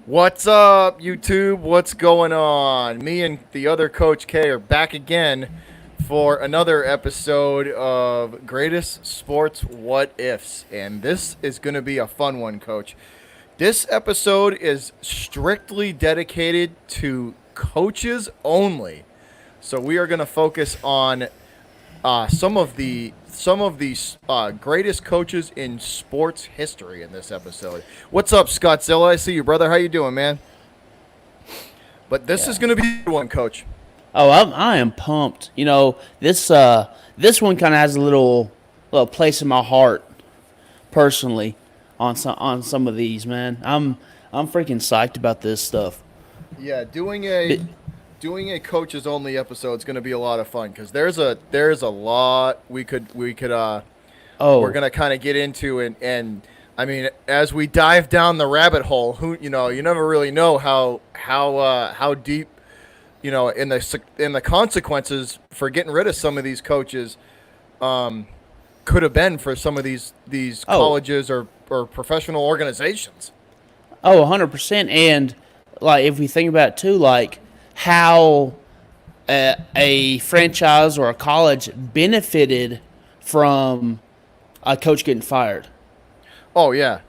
What's up, YouTube? What's going on? Me and the other Coach K are back again for another episode of Greatest Sports What Ifs. And this is going to be a fun one, Coach. This episode is strictly dedicated to coaches only. So we are going to focus on some of the greatest coaches in sports history in this episode. What's up, Scottzilla? I see you, brother. How you doing, man? But this is Yeah. going to be a good one, Coach. Oh, I am pumped. This one kind of has a little place in my heart personally on some of these, man. I'm freaking psyched about this stuff. Yeah, It, doing a coaches only episode is going to be a lot of fun because there's a lot we're oh, going to kind of get into and I mean as we dive down the rabbit hole, you never really know how deep in the consequences for getting rid of some of these coaches could have been for some of these oh, colleges or professional organizations. oh, 100%. And like if we think about it too, like how a franchise or a college benefited from a coach getting fired. Oh yeah,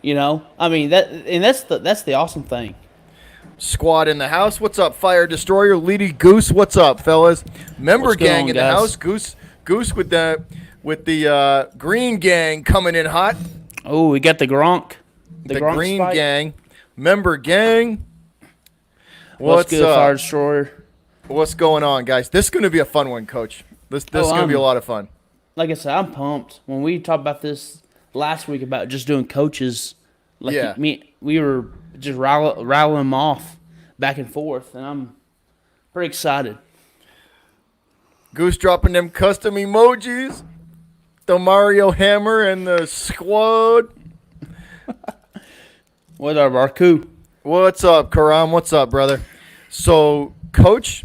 I mean that's the awesome thing. squad in the house. What's up, Fire Destroyer, Leedy Goose? What's up, fellas? Member What's going gang on, in the guys? house. Goose with the Green Gang coming in hot. Oh, we got the The Gronk Green spike. Gang, member gang. What's What's good, Fire up? Destroyer? What's going on, guys? This is gonna be a fun one, Coach. This Oh, is gonna be a lot of fun. like I said, I'm pumped. When we talked about this last week about just doing coaches, Yeah. we were just rattling them off back and forth, and I'm pretty excited. Goose dropping them custom emojis. The Mario Hammer and the squad. What up, Arku? What's up, Karam? What's up, brother? So, Coach,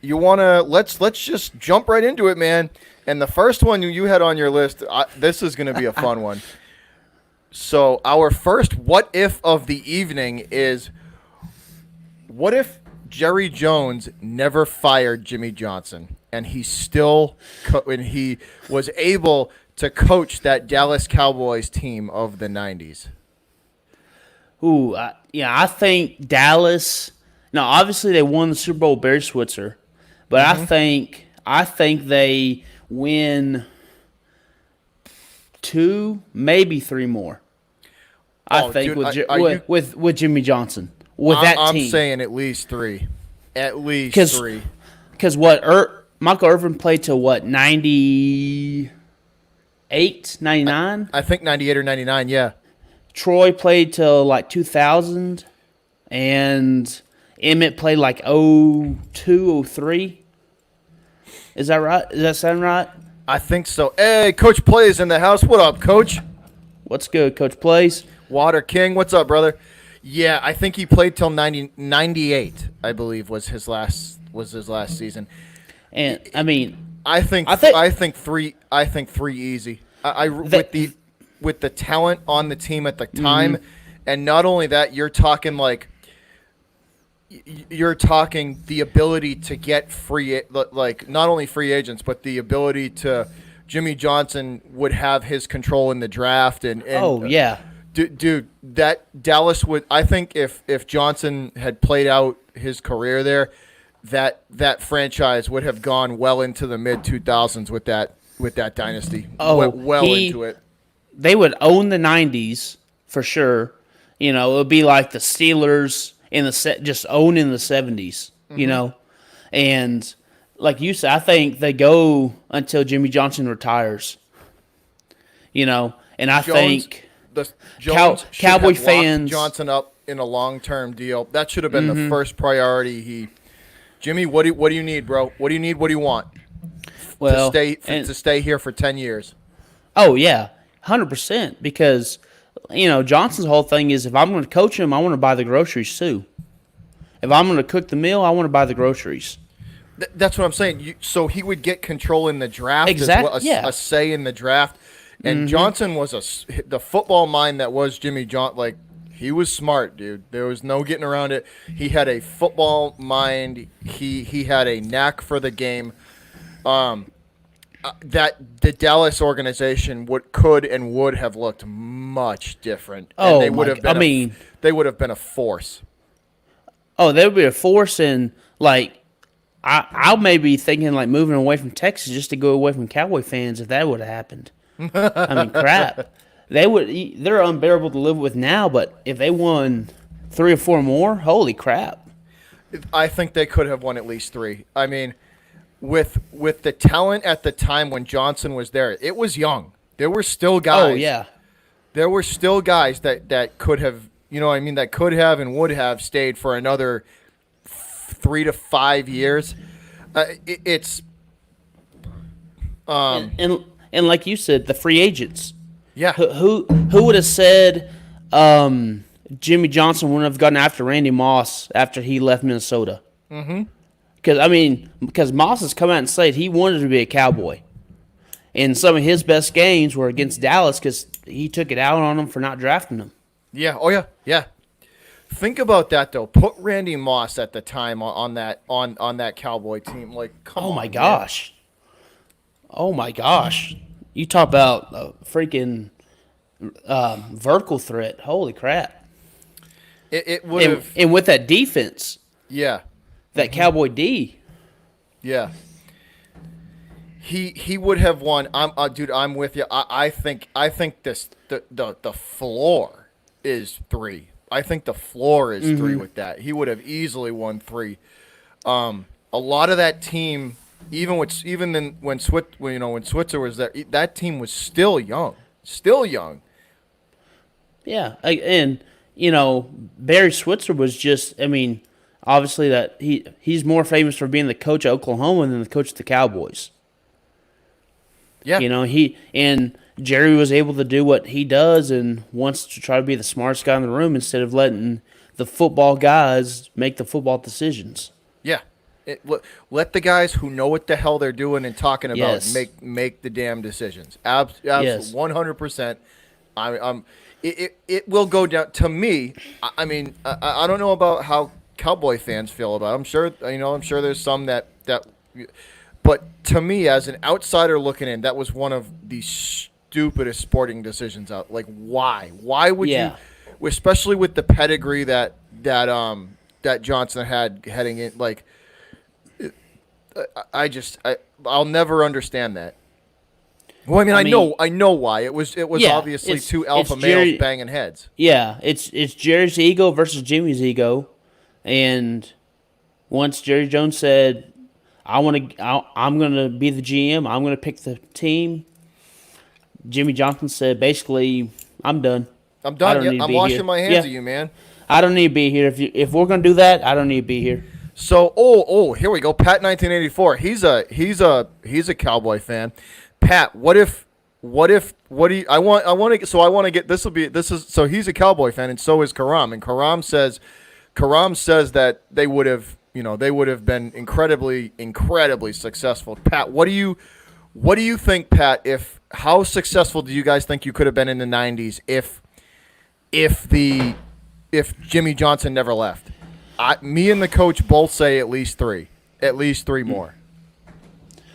you wanna let's just jump right into it, man. And the first one you had on your list, this is gonna be a fun one. So, our first what if of the evening is what if Jerry Jones never fired Jimmy Johnson and and he was able to coach that Dallas Cowboys team of the 90s? Ooh, I think Dallas. Now, obviously, they won the Super Bowl, Barry Switzer, but I think they win two, maybe three more. I Oh, think dude, with are you with Jimmy Johnson with that I'm team. saying at least three. At least Because three. what Michael Irvin played till what 98, 99. I think 98 or 99, yeah. Troy played till like 2000, and Emmett played like 02, 03. Is that right? Does that sound right? I think so. Hey, Coach Plays in the house. What up, Coach? What's good, Coach Plays? Water King, what's up, brother? Yeah, I think he played till 98, I believe, was his last season. And I mean, I think I think I think three easy. that. With the talent on the team at the time, and not only that, you're talking the ability to get like not only free agents, but the ability to Jimmy Johnson would have his control in the draft and Oh yeah. dude, that Dallas would. I think if Johnson had played out his career there, that franchise would have gone well into the mid 2000s with that dynasty. Oh, Well into it. they would own the 90s for sure. It would be like the Steelers in the set, just owning the 70s, And like you said, I think they go until Jimmy Johnson retires, And I Jones, think the Jones should Cowboy have locked fans. Johnson up in a long-term deal. That should have been the first priority. Jimmy, what do you need, bro? What do you need? What do you want Well, to stay here for 10 years? oh yeah, 100%. Because Johnson's whole thing is if I'm going to coach him, I want to buy the groceries too. If I'm going to cook the meal, I want to buy the groceries. That's what I'm saying. So he would get control in the draft as well, Yeah. a say in the draft. And Johnson was the football mind that was Jimmy John. Like He was smart, dude. There was no getting around it. He had a football mind. He had a knack for the game. That the Dallas organization could and would have looked much different. Oh, and they would have been they would have been a force. Oh, they would be a force, and like I may be thinking like moving away from Texas just to go away from Cowboy fans if that would have happened. I mean, crap. They're unbearable to live with now, but if they won 3 or 4 more, holy crap. I think they could have won at least 3. I mean, with the talent at the time when Johnson was there, it was young. There were still guys. Oh yeah. There were still guys that could have, that could have and would have stayed for another 3 to 5 years. It's and like you said, the free agents. yeah. Who would have said Jimmy Johnson wouldn't have gotten after Randy Moss after he left Minnesota? Mm-hmm. Because Moss has come out and said he wanted to be a Cowboy. And some of his best games were against Dallas because he took it out on them for not drafting him. Yeah. Oh yeah. Yeah. Think about that though. Put Randy Moss at the time on that Cowboy team. Like, come on. Oh my gosh. Oh my gosh. You talk about a freaking vertical threat. Holy crap. It would have. And with that defense, Yeah. that Cowboy D. Yeah. He would have won. Dude, I'm with you. I think this the floor is 3. I think the floor is 3 with that. He would have easily won 3. A lot of that team, when Switzer was there, that team was still young. Yeah, and Barry Switzer was just. I mean, obviously that he's more famous for being the coach of Oklahoma than the coach of the Cowboys. Yeah. And Jerry was able to do what he does and wants to try to be the smartest guy in the room instead of letting the football guys make the football decisions. Yeah. Let the guys who know what the hell they're doing and talking about Yes. make the damn decisions. Absolutely, Yes. 100%. It will go down to me. I mean, I don't know about how Cowboy fans feel about it. I'm sure there's some that but to me, as an outsider looking in, that was one of the stupidest sporting decisions out. Like, why? Why would you, especially with the pedigree that Johnson had heading in? Like, I'll never understand that. Well, I mean, I know why. It was obviously 2 alpha males banging heads. Yeah, it's Jerry's ego versus Jimmy's ego, and once Jerry Jones said, I'm gonna be the GM. I'm gonna pick the team. Jimmy Johnson said, basically, I'm done. I'm done. I'm washing my hands of you, man. I don't need to be here. If we're gonna do that, I don't need to be here. So, here we go. Pat 1984. He's a Cowboy fan. Pat, what do you? I want to get so he's a Cowboy fan and so is Karam, and Karam says that they would have been incredibly successul. Pat, what do you think, Pat? How successful do you guys think you could have been in the 90s if Jimmy Johnson never left? Me and the coach both say at least 3 more.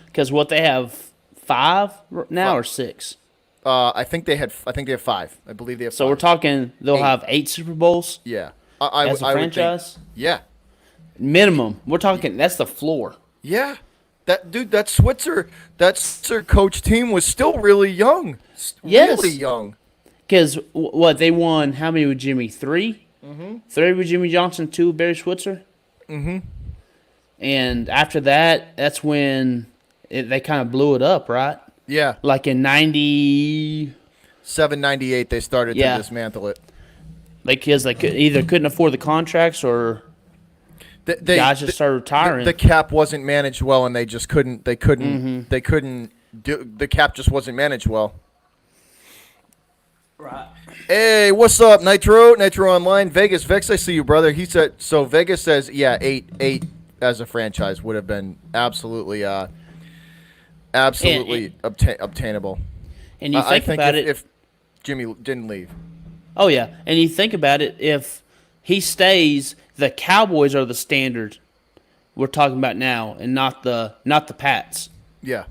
Because what they have 5 now or 6. I think they have 5. I believe they have. So 5. we're talking they'll 8. have 8 Super Bowls. Yeah, As a franchise. Yeah. Minimum. We're talking that's the floor. Yeah. That Switzer coach team was still really young. Yes. Really young. Because what they won? How many with Jimmy? 3. 3 with Jimmy Johnson, 2 with Barry Switzer. And after that, that's when they kind of blew it up, right? Yeah. Like in 97, 98, they started to dismantle it. Because they couldn't afford the contracts or guys just started retiring. The cap wasn't managed well, and they just couldn't. They couldn't do. The cap just wasn't managed well. Right. Hey, what's up, Nitro Online, Vegas Vex? I see you, brother. He said so. Vegas says, yeah, eight as a franchise would have been absolutely obtainable. And you think I think about if Jimmy didn't leave. Oh yeah, and you think about it, if he stays, the Cowboys are the standard we're talking about now, and not the Pats. Yeah.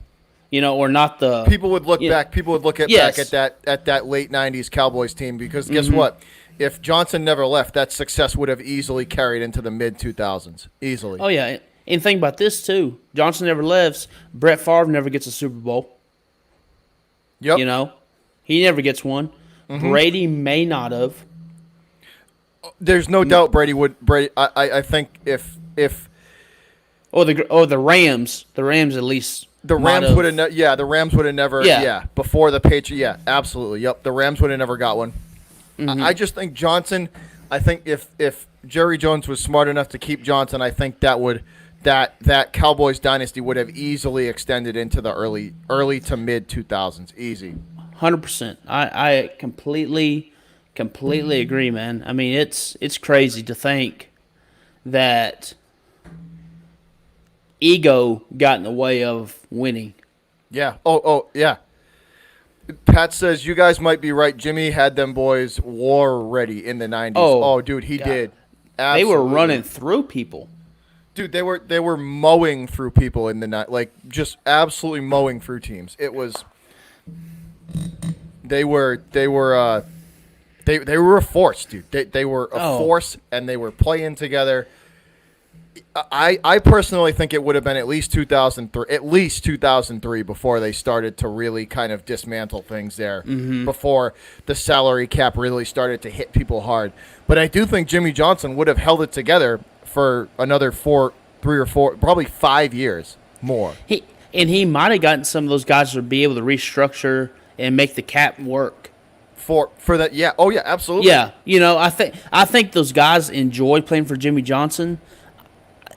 Or not the People would look you- back. People would look Yes. back at that late '90s Cowboys team because guess what? If Johnson never left, that success would have easily carried into the mid 2000s. Easily. Oh yeah, and think about this too. Johnson never left. Brett Favre never gets a Super Bowl. Yep. He never gets one. Brady may not have. There's no doubt Brady would. I think if Or the Rams. The Rams at least. the might Rams would have, the Rams would have never, Yeah. before the Patriots, absolutely, yep, the Rams would have never got one. I just think Johnson. I think if Jerry Jones was smart enough to keep Johnson, I think that Cowboys dynasty would have easily extended into the early to mid 2000s, easy. 100%. I completely agree, man. I mean, it's crazy to think that ego got in the way of winning. Yeah. Oh, yeah. Pat says you guys might be right. Jimmy had them boys war ready in the 90s. Oh, Dude, he God. did. They were Absolutely. running through people. Dude, they were mowing through people in the night, like just absolutely mowing through teams. It was. They were a force, dude. They were a Oh. force, and they were playing together. I personally think it would have been at least 2003 before they started to really kind of dismantle things there. Before the salary cap really started to hit people hard. But I do think Jimmy Johnson would have held it together for another 3 or 4, probably 5 years more. He might have gotten some of those guys to be able to restructure and make the cap work. For that, yeah. Oh yeah, absolutely. Yeah, I think those guys enjoyed playing for Jimmy Johnson.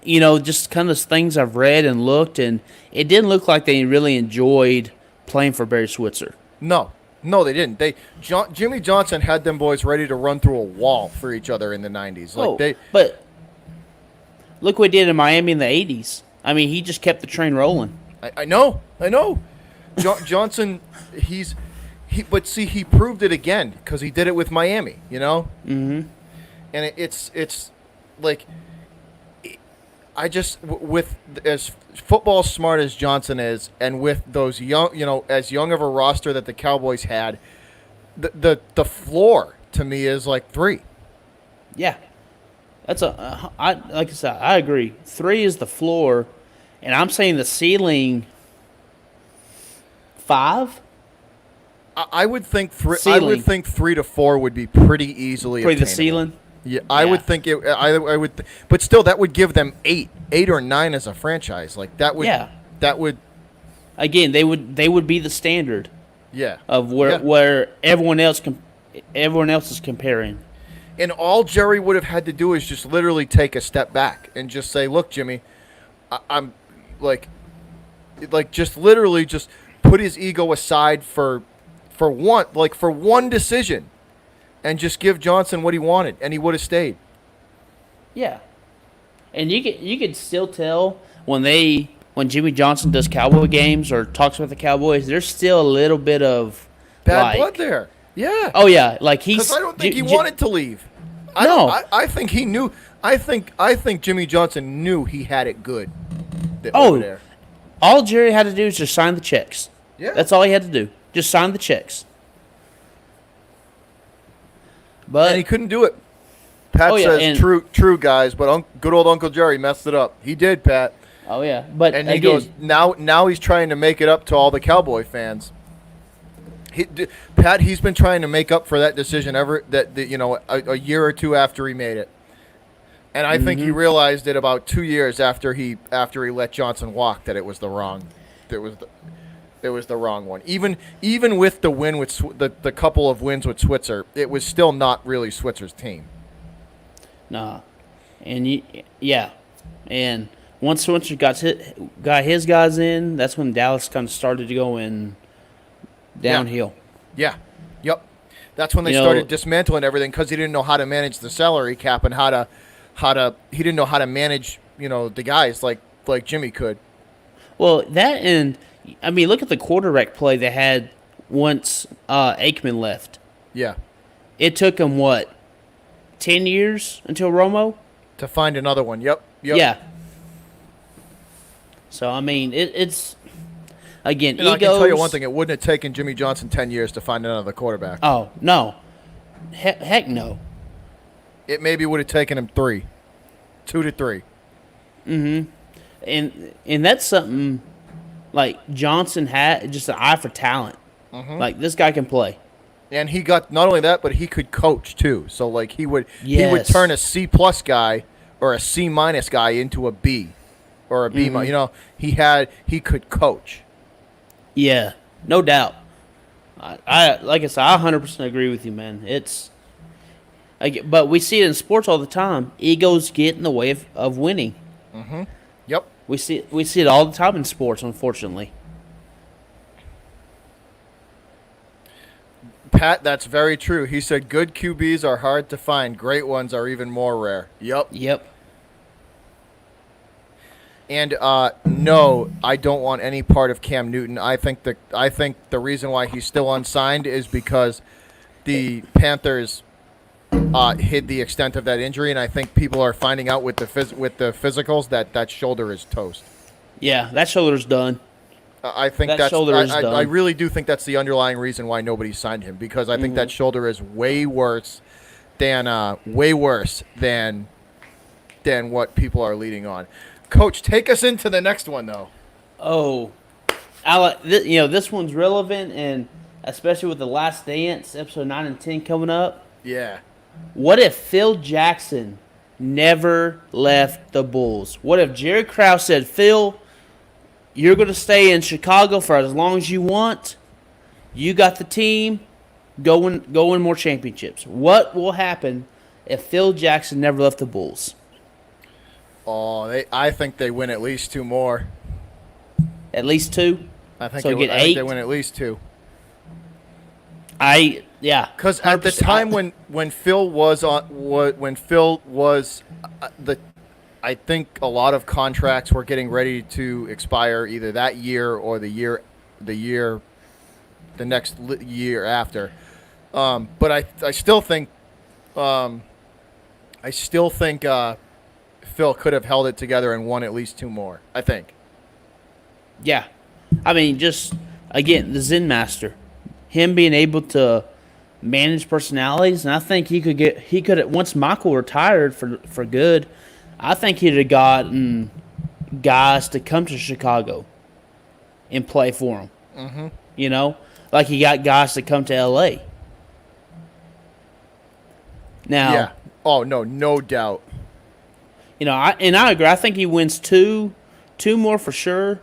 Just kind of things I've read and looked, and it didn't look like they really enjoyed playing for Barry Switzer. No, they didn't. Jimmy Johnson had them boys ready to run through a wall for each other in the 90s. But look what he did in Miami in the 80s. I mean, he just kept the train rolling. I know. Johnson, but see, he proved it again because he did it with Miami. Mm-hmm. And it's like. I just with as football smart as Johnson is, and with those young, as young of a roster that the Cowboys had, the floor to me is like 3. Yeah, that's like I said, I agree. 3 is the floor, and I'm saying the ceiling 5. I would think 3. I Ceiling. would think 3 to 4 would be pretty easily. Probably the obtainable. ceiling. Yeah, I would think it. I would, but still, that would give them 8 or 9 as a franchise. Like that would. Yeah. That would. Again, they would be the standard Yeah. of Yeah. where everyone else is comparing. And all Jerry would have had to do is just literally take a step back and just say, "Look, Jimmy, I'm like just literally just put his ego aside for one decision, and just give Johnson what he wanted, and he would have stayed." Yeah, and you could still tell when Jimmy Johnson does Cowboy games or talks about the Cowboys, there's still a little bit of Bad blood there. Yeah. Oh yeah, like he's. Because I don't think he wanted to leave. No. I think he knew. I think Jimmy Johnson knew he had it good. Oh, over there. all Jerry had to do is just sign the checks. Yeah. That's all he had to do. Just sign the checks. But And he couldn't do it. Pat Oh, yeah, says, and- true, guys, but good old Uncle Jerry messed it up. He did, Pat. oh yeah, but And he again, goes, now he's trying to make it up to all the Cowboy fans. Pat, he's been trying to make up for that decision a year or two after he made it. And I think he realized it about 2 years after he let Johnson walk that it was the wrong one. Even with the win with the couple of wins with Switzer, it was still not really Switzer's team. nah, and and once Switzer got his guys in, that's when Dallas kind of started to go in downhill. Yeah. Yep. That's when they You know- started dismantling everything because he didn't know how to manage the salary cap and he didn't know how to manage, the guys like Jimmy could. Well, that and I mean, look at the quarterback play they had once Aikman left. Yeah. it took him what, 10 years until Romo? To find another one. Yep. Yeah. So I mean, it's again, And egos. I can tell you one thing: it wouldn't have taken Jimmy Johnson 10 years to find another quarterback. Oh no, heck no. It maybe would have taken him 2 to 3. And that's something like Johnson had, just an eye for talent. Like this guy can play. And he got not only that, but he could coach too. So like he would Yes. turn a C+ guy or a C- guy into a B or a B-. You know, he could coach. Yeah, no doubt. I like I said, I 100% agree with you, man. But we see it in sports all the time. Egos get in the way of winning. Yep. We see it all the time in sports, unfortunately. Pat, that's very true. He said good QBs are hard to find. Great ones are even more rare. Yep. Yep. And no, I don't want any part of Cam Newton. I think the reason why he's still unsigned is because the Panthers hid the extent of that injury, and I think people are finding out with the physicals that shoulder is toast. Yeah, that shoulder's done. I think That shoulder is I done. really do think that's the underlying reason why nobody signed him, because I think that shoulder is way worse than what people are leading on. Coach, take us into the next one though. Oh, this one's relevant, and especially with the Last Dance, episode 9 and 10 coming up. Yeah. What if Phil Jackson never left the Bulls? What if Jerry Krause said, Phil, you're going to stay in Chicago for as long as you want. You got the team. Go win more championships. What will happen if Phil Jackson never left the Bulls? Oh, I think they win at least 2 more. At least 2? I think So they get win, I think 8? they win at least 2. Yeah. Because at the 100%. time when Phil was I think a lot of contracts were getting ready to expire either that year or the next year after. But I still think Phil could have held it together and won at least 2 more. I think. Yeah. I mean, just, again, the Zen Master. Him being able to manage personalities, and I think he could once Michael retired for good, I think he'd have gotten guys to come to Chicago and play for him. Mm-hmm. You know? Like he got guys to come to L.A. Now, Yeah. Oh, no doubt. you know, I agree. I think he wins two more for sure.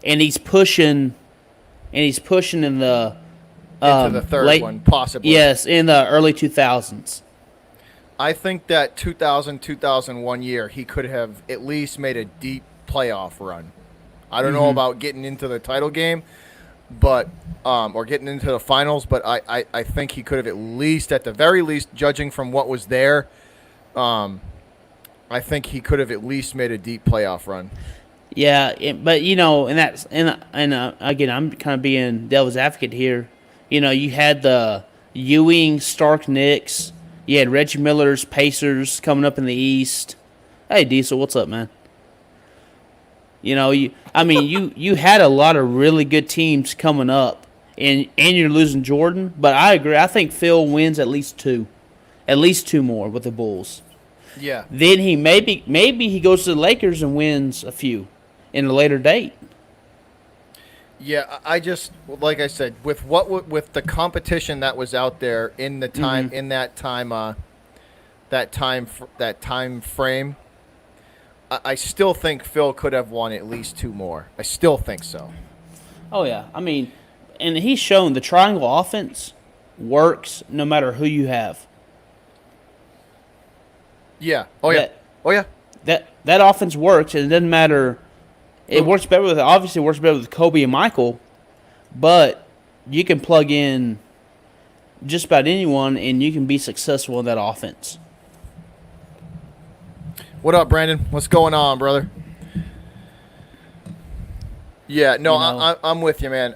And he's pushing in the Into the third one, possibly. Yes, in the early 2000s. I think that 2001 year, he could have at least made a deep playoff run. I don't know about getting into the title game, but or getting into the finals, but I think he could have at least, at the very least, judging from what was there, I think he could have at least made a deep playoff run. Yeah, but you know, and again, I'm kind of being devil's advocate here. You know, you had the Ewing Stark Knicks, you had Reggie Miller's Pacers coming up in the East. Hey, Diesel, what's up, man? You know, you had a lot of really good teams coming up, and you're losing Jordan. But I agree. I think Phil wins at least 2 more with the Bulls. Yeah. Then he maybe he goes to the Lakers and wins a few in a later date. Yeah, I just, like I said, with the competition that was out there in the time that time frame, I still think Phil could have won at least 2 more. I still think so. Oh yeah, I mean, and he's shown the triangle offense works no matter who you have. Yeah. Oh yeah. Oh yeah. That offense works, and it doesn't matter. It works better with Kobe and Michael, but you can plug in just about anyone, and you can be successful in that offense. What up, Brandon? What's going on, brother? Yeah, no, You know. I'm with you, man.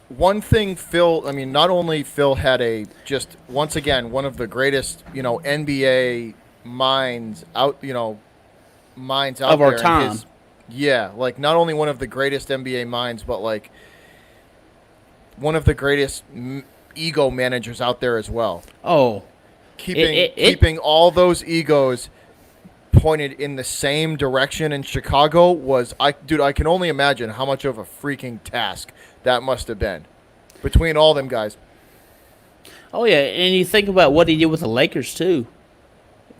one thing Phil, I mean, not only Phil had a just once again one of the greatest, NBA minds out, minds out Of our there in time. his, yeah, like not only one of the greatest NBA minds, but like one of the greatest ego managers out there as well. Oh, Keeping all those egos pointed in the same direction in Chicago was I can only imagine how much of a freaking task that must have been between all them guys. oh yeah, and you think about what he did with the Lakers too,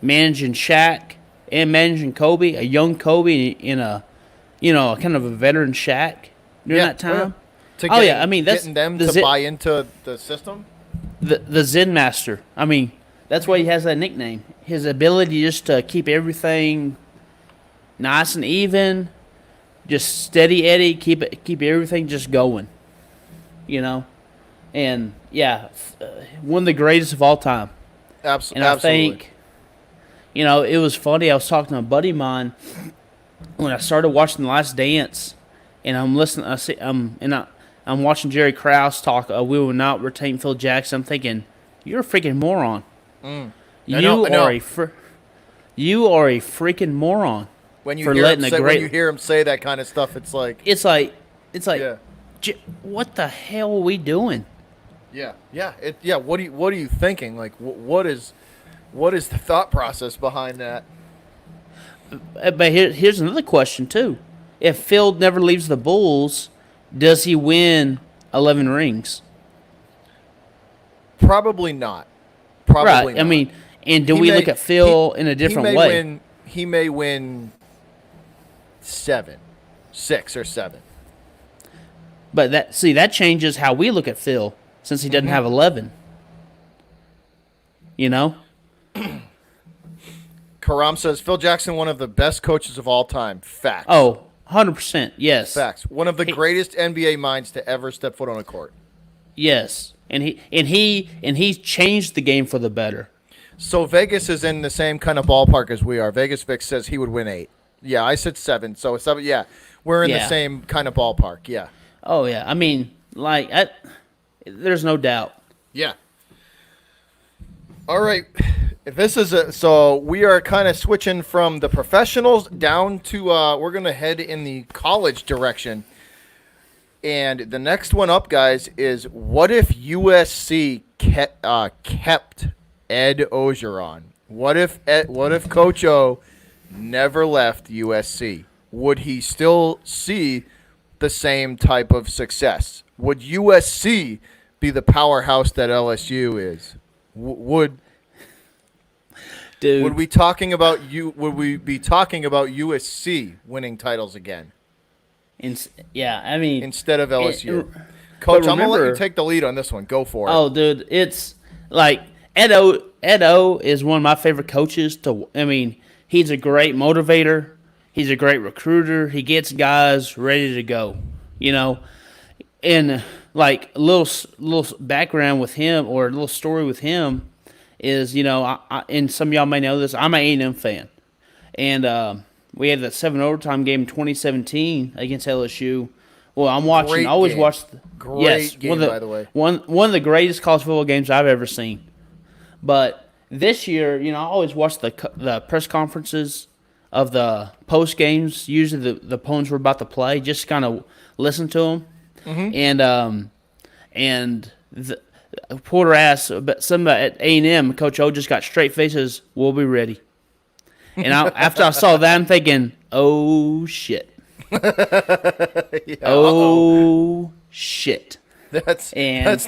managing Shaq and managing Kobe, a young Kobe in a, kind of a veteran Shaq during that time. To I mean that's getting them the to Zen, buy into the system. the Zen Master. I mean that's why he has that nickname. His ability just to keep everything nice and even, just steady Eddie, keep everything just going, and yeah, one of the greatest of all time. And I Absolutely. think, it was funny. I was talking to a buddy of mine when I started watching The Last Dance, and I'm listening. I'm watching Jerry Krause talk. We will not retain Phil Jackson. I'm thinking, you're a freaking moron. I know. You are a freaking moron. When you for hear letting him a say, great. when you hear him say that kind of stuff, it's like It's like, yeah, what the hell are we doing? yeah. What are you thinking? Like what is the thought process behind that? But here's another question too: if Phil never leaves the Bulls, does he win 11 rings? Probably not. Probably Right. not. I mean, and do He we may- look at Phil in a different way? He may win 6 or 7. But that changes how we look at Phil since he doesn't have 11. You know? Karam says Phil Jackson, one of the best coaches of all time. Facts. Oh, 100%. Yes. Facts. One of the greatest NBA minds to ever step foot on a court. Yes. And he changed the game for the better. So Vegas is in the same kind of ballpark as we are. Vegas Vic says he would win 8. Yeah, I said 7. So 7. Yeah, we're in the Yeah. same kind of ballpark. Yeah. Oh yeah. I mean, there's no doubt. Yeah. All right. So we are kind of switching from the professionals down to we're going to head in the college direction. And the next one up, guys, is what if USC kept Ed Ogeron? What if Coach O never left USC? Would he still see the same type of success? Would USC be the powerhouse that LSU is? Would Dude. we talking about you? Would we be talking about USC winning titles again Yeah, I mean, instead of LSU? But Coach, I'm gonna let you remember- take the lead on this one. Go for it. oh, dude, it's like Ed O is one of my favorite coaches. I mean, he's a great motivator. He's a great recruiter. He gets guys ready to go. And like a little background with him or a little story with him is, and some of y'all may know this. I'm an A&M fan, and we had that 7 overtime game in 2017 against LSU. Well, I'm watching. Great I always game. watch. Great game, by the way. One of the greatest college football games I've ever seen. But this year, I always watch the press conferences of the post games. Usually, the opponents were about to play. Just kind of listen to them, and the Porter asked, but somebody at A&M, Coach O just got straight faces. We'll be ready. And after I saw that, I'm thinking, oh shit. Oh shit. That's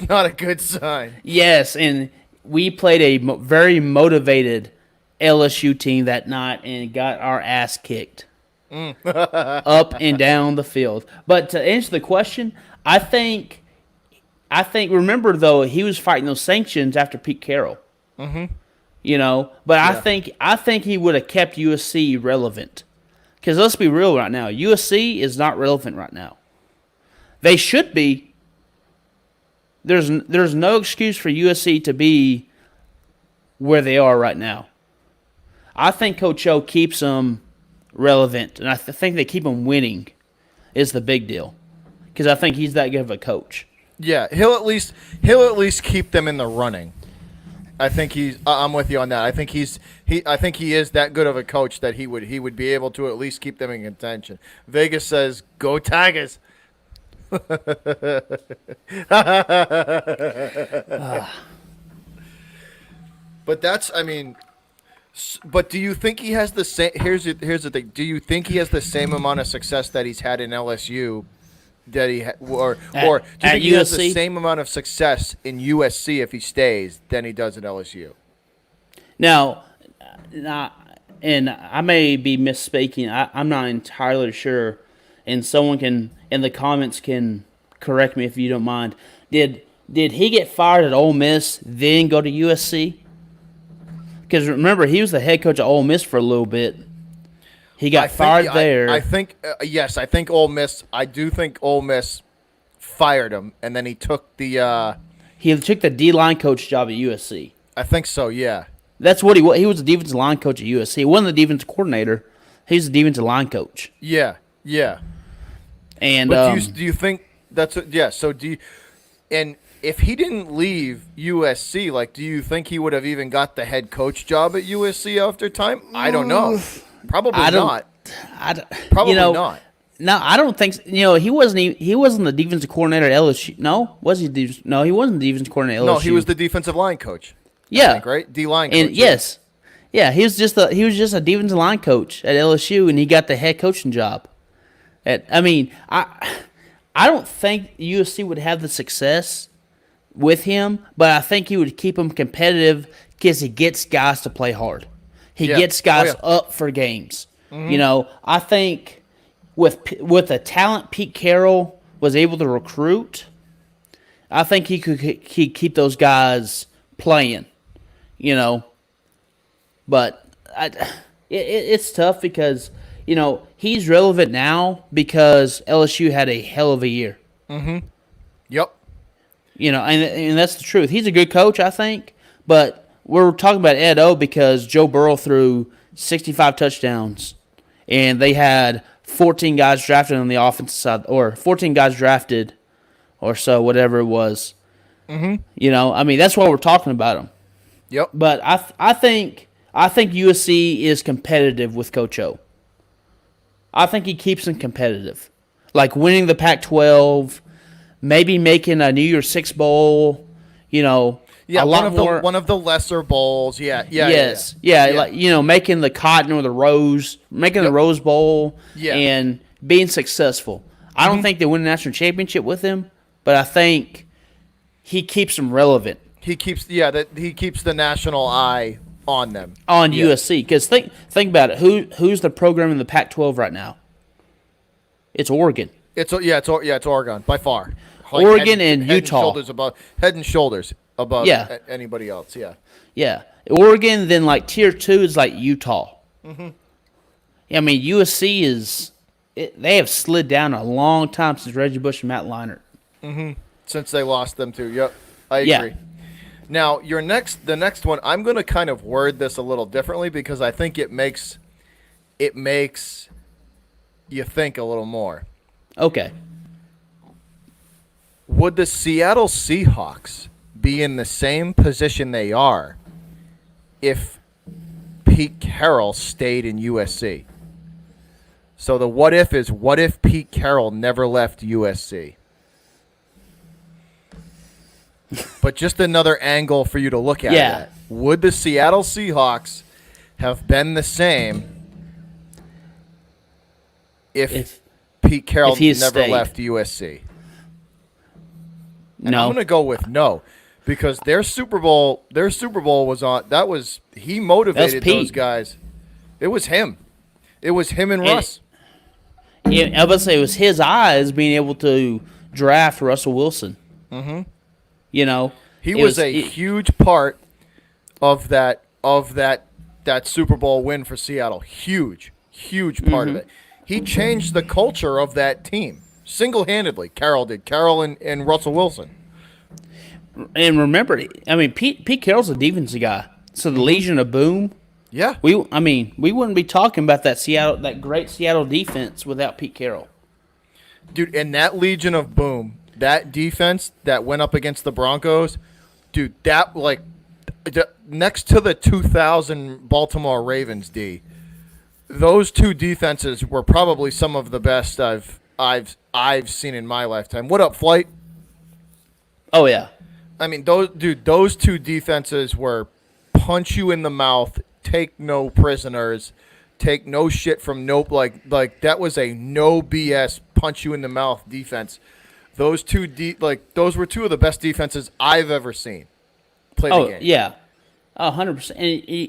not a good sign. Yes, and we played a very motivated LSU team that night and got our ass kicked up and down the field. But to answer the question, I think remember though he was fighting those sanctions after Pete Carroll. But I think he would have kept USC relevant. Because let's be real right now, USC is not relevant right now. They should be. There's no excuse for USC to be where they are right now. I think Coach O keeps them relevant, and I think they keep them winning is the big deal. Because I think he's that good of a coach. Yeah, he'll at least keep them in the running. I think I'm with you on that. I think I think he is that good of a coach that he would be able to at least keep them in contention. Vegas says, "Go Tigers." But but do you think he has the same? Here's the thing. Do you think he has the same amount of success that he's had in LSU? Or do you think he has the USC? same amount of success in USC if he stays than he does at LSU? Now, and I may be misspeaking. I'm not entirely sure, and someone can in the comments can correct me if you don't mind. Did he get fired at Ole Miss, then go to USC? Because remember, he was the head coach of Ole Miss for a little bit. He got fired there. I think yes. I think Ole Miss. I do think Ole Miss fired him, and then he took the. He took the D-line coach job at USC. I think so. Yeah. That's what he was. He was a defensive line coach at USC. He wasn't the defensive coordinator. He was the defensive line coach. Yeah. Yeah. And but do you think that's yeah? So do you? And if he didn't leave USC, like, do you think he would have even got the head coach job at USC after time? I don't know. Probably not. Probably not. No, I don't think so. He wasn't the defensive coordinator at LSU. No, was he? No, he wasn't the defensive coordinator at LSU. No, he was the defensive line coach. Yeah, I think, right? D-line coach. And yes, yeah, he was just a defensive line coach at LSU, and he got the head coaching job. I don't think USC would have the success with him, but I think he would keep him competitive because he gets guys to play hard. He gets guys up for games. Mm-hmm. I think with the talent Pete Carroll was able to recruit, I think he could keep those guys playing. But it's tough because he's relevant now because LSU had a hell of a year. Mm-hmm. Yep. And that's the truth. He's a good coach, I think, but we're talking about Ed O because Joe Burrow threw 65 touchdowns, and they had 14 guys drafted on the offensive side, or 14 guys drafted, or so, whatever it was. Mm-hmm. That's why we're talking about him. Yep. But I think USC is competitive with Coach O. I think he keeps them competitive, like winning the Pac-12, maybe making a New Year's Six bowl. Yeah, a lot more. One of the lesser bowls. Yeah. Like making the Cotton or the Rose, making the Rose Bowl, and being successful. I don't think they win a national championship with him, but I think he keeps them relevant. He keeps the national eye on them on USC. Because think about it. Who's the program in the Pac-12 right now? It's Oregon. It's Oregon by far. Oregon and Utah. Head and shoulders above anybody else. Yeah. Yeah. Oregon, then like tier 2 is like Utah. Mm-hmm. USC they have slid down a long time since Reggie Bush and Matt Leinart. Mm-hmm. Since they lost them too. Yep. I agree. Yeah. Now, the next one, I'm going to kind of word this a little differently because I think it makes you think a little more. Okay. Would the Seattle Seahawks be in the same position they are if Pete Carroll stayed in USC? So the what if is, what if Pete Carroll never left USC? But just another angle for you to look at. Yeah. Would the Seattle Seahawks have been the same if Pete Carroll never left USC? And I'm going to go with no, because their Super Bowl was on. He motivated those guys. It was him. It was him and Russ. Yeah, I was about to say it was his eyes being able to draft Russell Wilson. Mm-hmm. He was a huge part of that Super Bowl win for Seattle. Huge part of it. He changed the culture of that team single-handedly. Carroll did. Carroll and Russell Wilson. And remember, Pete Carroll's a defensive guy. So the Legion of Boom. Yeah. We wouldn't be talking about that great Seattle defense without Pete Carroll. Dude, and that Legion of Boom, that defense that went up against the Broncos, dude, that next to the 2000 Baltimore Ravens D, those two defenses were probably some of the best I've seen in my lifetime. What up, Flight? Oh yeah. I mean, those two defenses were punch you in the mouth, take no prisoners, take no shit from nope. Like that was a no BS punch you in the mouth defense. Those those were two of the best defenses I've ever seen play the game. Yeah. 100%.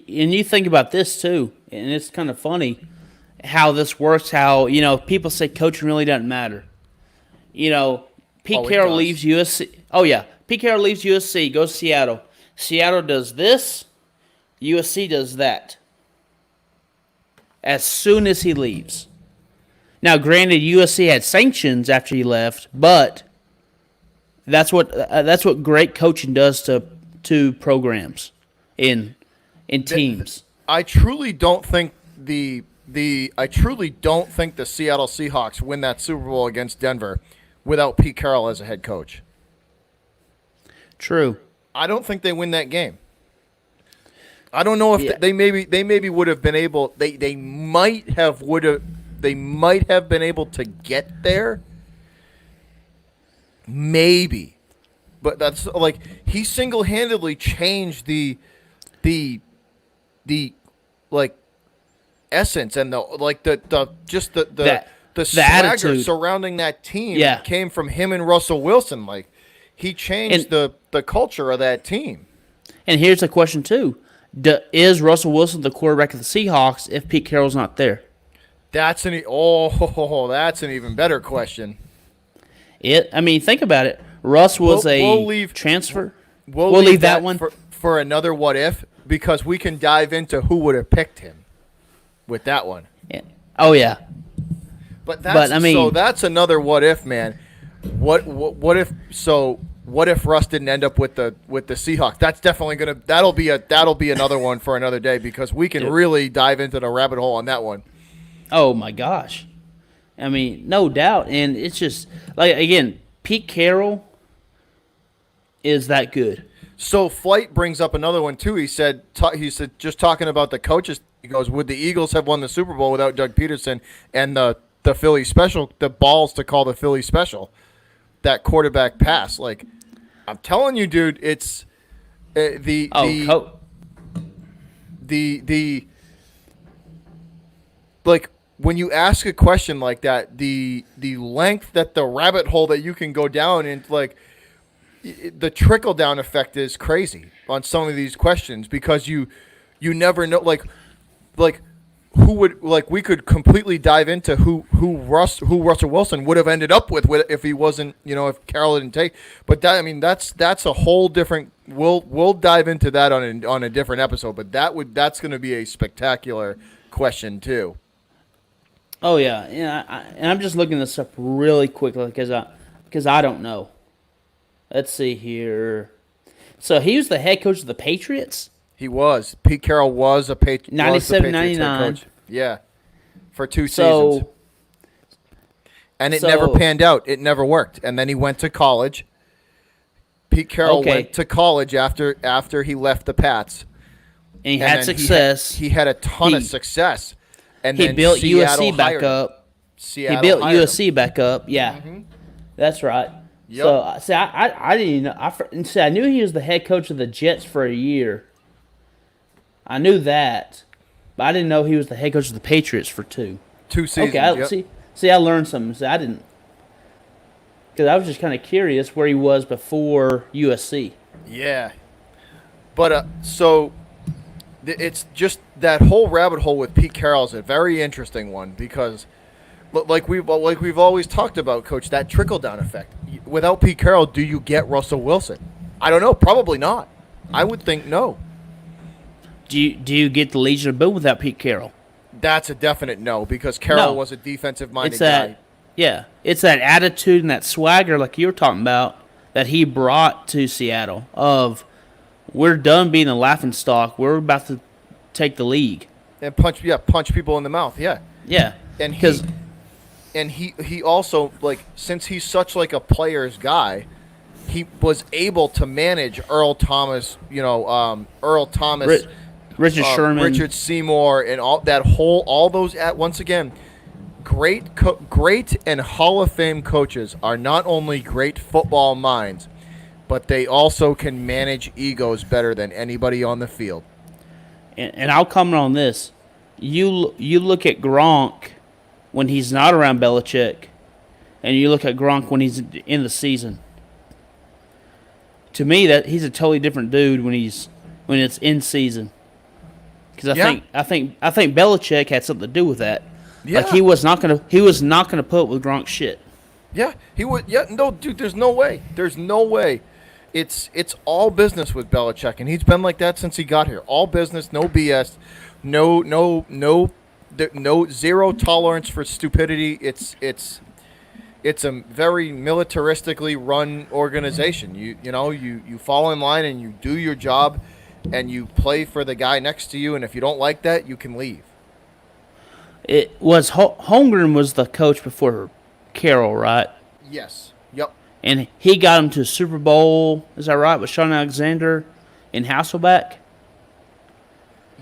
And you think about this too, and it's kind of funny how this works. How people say coaching really doesn't matter. Pete Carroll leaves USC. Oh yeah, Pete Carroll leaves USC, goes to Seattle. Seattle does this. USC does that. As soon as he leaves. Now, granted, USC had sanctions after he left, but that's what great coaching does to programs in teams. I truly don't think the Seattle Seahawks win that Super Bowl against Denver without Pete Carroll as a head coach. True. I don't think they win that game. I don't know if they maybe would have been able. They might have been able to get there. Maybe, but that's like he single-handedly changed the like essence and the swagger attitude surrounding that team Yeah. came from him and Russell Wilson. Like he changed the culture of that team. And here's the question too: is Russell Wilson the quarterback of the Seahawks if Pete Carroll's not there? That's an even better question. Think about it. Russ was transfer. We'll leave that one for another what if, because we can dive into who would have picked him with that one. Yeah. Oh yeah. But that's another what if, man. What if Russ didn't end up with the Seahawks? That's definitely that'll be another one for another day, because we can really dive into the rabbit hole on that one. Oh my gosh. No doubt. And it's just like, again, Pete Carroll is that good. So Flight brings up another one too. He said just talking about the coaches, he goes, would the Eagles have won the Super Bowl without Doug Peterson and the Philly special, the balls to call the Philly special, that quarterback pass? Like, I'm telling you, dude, it's like when you ask a question like that, the length that the rabbit hole that you can go down in, like the trickle down effect is crazy on some of these questions, because you never know, like who would, like, we could completely dive into who Russell Wilson would have ended up with if he wasn't, if Carroll didn't take. But that's a whole different. We'll dive into that on a different episode. But that's going to be a spectacular question too. Oh yeah, and I'm just looking this up really quickly because I don't know. Let's see here. So he was the head coach of the Patriots. He was. Pete Carroll was a Patriot. 97, 99. Yeah, for 2 seasons. And it never panned out. It never worked. And then he went to college. Pete Carroll went to college after he left the Pats. And he had success. He had a ton of success. And he then built Seattle USC back up. He built USC back up. Yeah, that's right. Yep. So, see, I didn't know. I knew he was the head coach of the Jets for a year. I knew that, but I didn't know he was the head coach of the Patriots for 2 seasons. Okay, see, I learned something. See, I didn't, because I was just kind of curious where he was before USC. Yeah, but it's just that whole rabbit hole with Pete Carroll is a very interesting one, because like we've always talked about, Coach, that trickle down effect. Without Pete Carroll, do you get Russell Wilson? I don't know. Probably not. I would think no. Do you get the Legion of Boom without Pete Carroll? That's a definite no, because Carroll was a defensive-minded guy. Yeah, it's that attitude and that swagger, like you were talking about, that he brought to Seattle. Of, we're done being a laughingstock. We're about to take the league And punch people in the mouth. Yeah. Yeah, And and he also, like, since he's such like a player's guy, he was able to manage Earl Thomas, Earl Thomas, Richard Sherman, Richard Seymour, and all those at once again. Great and Hall of Fame coaches are not only great football minds, but they also can manage egos better than anybody on the field. and I'll comment on this. You look at Gronk when he's not around Belichick, and you look at Gronk when he's in the season. To me, that he's a totally different dude when it's in season. Because I think Belichick had something to do with that. Yeah. Like he was not gonna put up with Gronk's shit. Yeah, he would. Yeah, no, dude. There's no way. There's no way. It's all business with Belichick, and he's been like that since he got here. All business, no BS, no zero tolerance for stupidity. It's a very militaristically run organization. You fall in line and you do your job, and you play for the guy next to you. And if you don't like that, you can leave. It was Holmgren was the coach before Carroll, right? Yes. Yep. And he got him to a Super Bowl. Is that right? With Sean Alexander and Hasselbeck?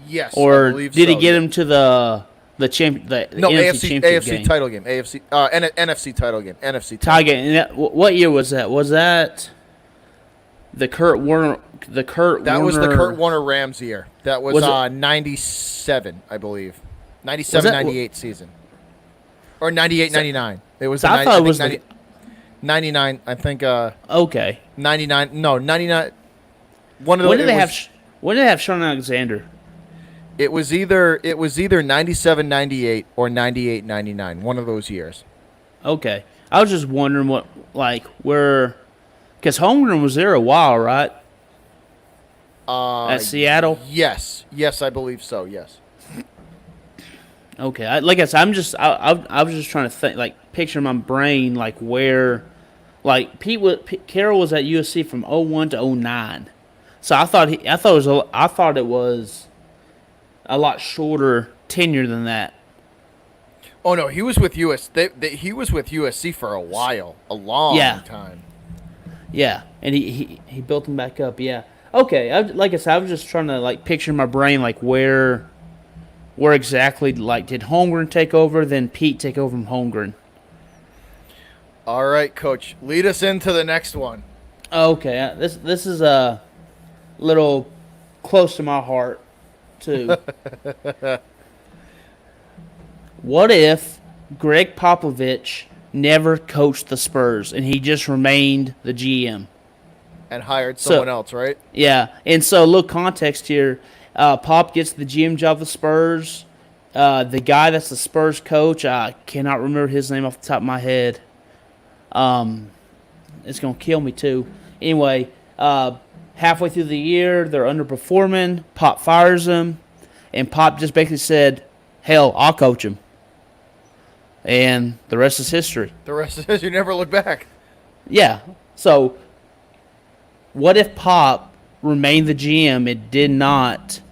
Yes. Or I believe did he so. get him to the NFC championship AFC game? title game, NFC title game, NFC Tie title game. And what year was that? Was that the Kurt Warner? That was the Kurt Warner Rams year. That was, Was it- 97, I believe. 97, 98 season. Or 98, 99. It was I thought it was 99, I think, okay. 99, no, 99. One of When those. did they have Sean Alexander? It was either 97, 98 or 98, 99. One of those years. Okay, I was just wondering because Holmgren was there a while, right? At Seattle. Yes, I believe so. Yes. Okay, like I said, I was just trying to think, like, picture in my brain, like, where, like, Carroll was at USC from 01 to 09, so I thought it was a lot shorter tenure than that. Oh no, he was with he was with USC for a while, a long time. Yeah, and he built them back up. Yeah. Okay, like I said, I was just trying to, like, picture in my brain, like, where exactly, like, did Holmgren take over, then Pete take over from Holmgren? All right, Coach, lead us into the next one. Okay, this is a little close to my heart, too. What if Greg Popovich never coached the Spurs and he just remained the GM? And hired someone else, right? Yeah, and so, look, context here. Pop gets the GM job with the Spurs. The guy that's the Spurs coach, I cannot remember his name off the top of my head. It's going to kill me, too. Anyway, halfway through the year, they're underperforming. Pop fires him, and Pop just basically said, hell, I'll coach him. And the rest is history. The rest is you never look back. Yeah, so what if Pop remained the GM and did not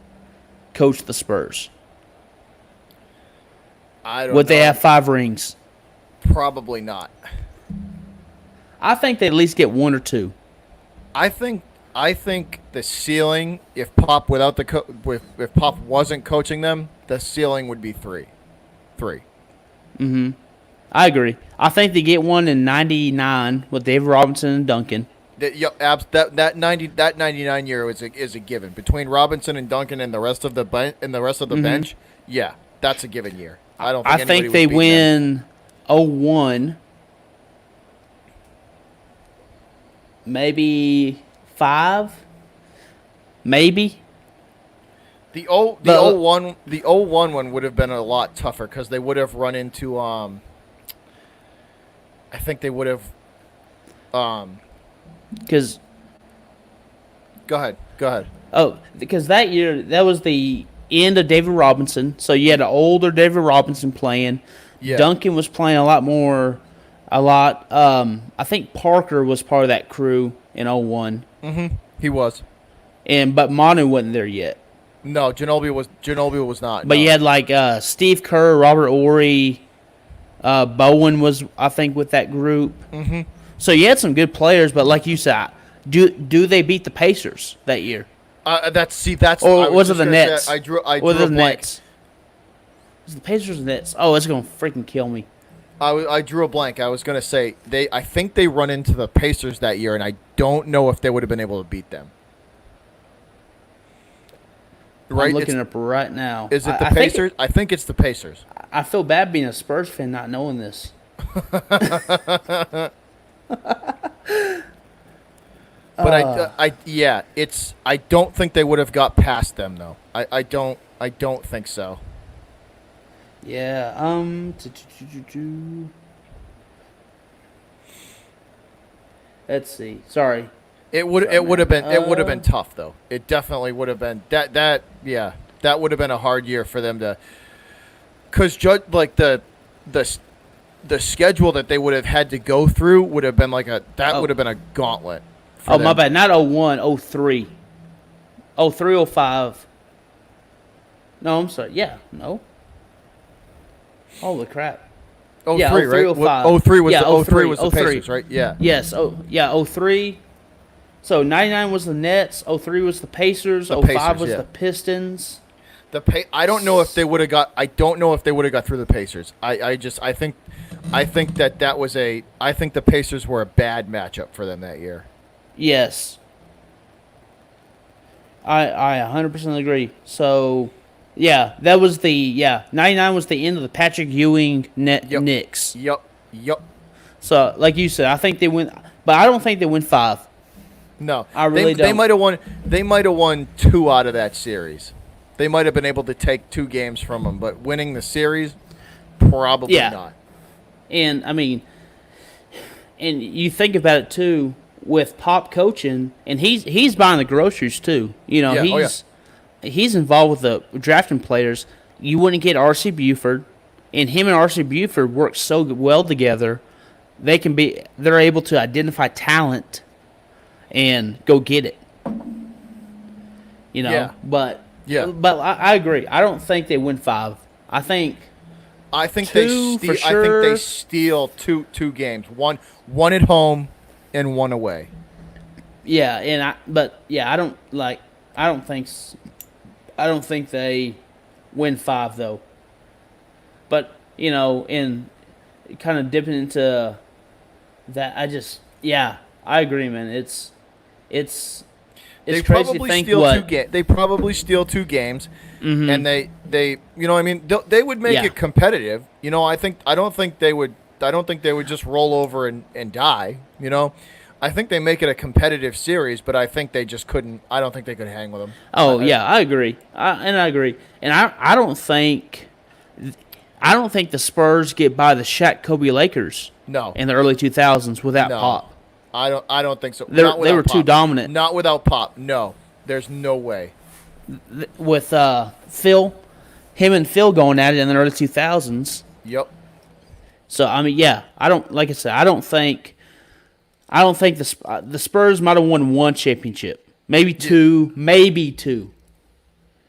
coach the Spurs? I don't know. Would they have 5 rings? Probably not. I think they at least get 1 or 2. I think the ceiling, if Pop if Pop wasn't coaching them, the ceiling would be 3. I agree. I think they get 1 in '99 with David Robinson and Duncan. That 99 year is a given between Robinson and Duncan and the rest of the bench. Yeah, that's a given year. I think they win 01, maybe 5, maybe. The 01 one would have been a lot tougher because they would have run into I think they would have because Go ahead. Oh, because that year, that was the end of David Robinson. So you had an older David Robinson playing. Yeah. Duncan was playing a lot. I think Parker was part of that crew in 01. He was. But Manu wasn't there yet. No, Ginobili was not. But no. you had like Steve Kerr, Robert Ory, Bowen was, I think, with that group. Mm-hmm. So you had some good players, but like you said, do they beat the Pacers that year? That's. Or I was it just the gonna Nets? say, I drew Or a the blank. Nets? Was the Pacers or the Nets? Oh, it's gonna freaking kill me. I drew a blank. I was gonna say I think they run into the Pacers that year, and I don't know if they would have been able to beat them. Right? I'm looking up right now. Is it the I think Pacers? I think it's the Pacers. I feel bad being a Spurs fan not knowing this. But I don't think they would have got past them though. I don't think so. Yeah. Let's see. Sorry. It would have been tough though. It definitely would have been that would have been a hard year for them to, because judge like the schedule that they would have had to go through would have been would have been a gauntlet. For Oh, them. my bad. Not 01, 03. 03, 05. No, I'm sorry. Yeah, no. Holy crap. Yeah, 03, 03, right? 05. 03 was Yeah, the 03 was the 03. Pacers, right? Yeah. Yes. Oh, yeah, 03. So 99 was the Nets. 03 was the Pacers. The 05 Pacers, was yeah. the Pistons. I don't know if they would have got. I don't know if they would have got through the Pacers. I think that was a. I think the Pacers were a bad matchup for them that year. Yes. I 100% agree. So, yeah, that was 99 was the end of the Patrick Ewing Knicks. Yep. So, like you said, I think they win, but I don't think they win 5. No, I really They don't. might have won. They might have won 2 out of that series. They might have been able to take 2 games from them, but winning the series, probably not. And I mean, and you think about it too with Pop coaching, and he's buying the groceries too. You know, Yeah, he's involved with the drafting players. You wouldn't get R.C. Buford, and him and R.C. Buford work so well together. They're able to identify talent and go get it. You know, Yeah. but I agree. I don't think they win 5. I think 2 for sure. I think they steal two games. One at home and one away. Yeah, I don't think they win 5 though. But, you know, in kind of dipping into that, I agree, man. It's They crazy to probably think steal what They probably steal 2 games, and they you know what I mean they would make Yeah. it competitive. You know, I don't think they would just roll over and die. You know, I think they make it a competitive series, but I think they just couldn't. I don't think they could hang with them. Oh yeah, I agree. I agree, and I don't think the Spurs get by the Shaq Kobe Lakers No, in the early 2000s without no, Pop. I don't think so. They Not without were too Pop. dominant. Not without Pop. No, there's no way. With Phil, him and Phil going at it in the early 2000s. Yep. So I mean, yeah, I don't think the Spurs might have won 1 championship, maybe 2,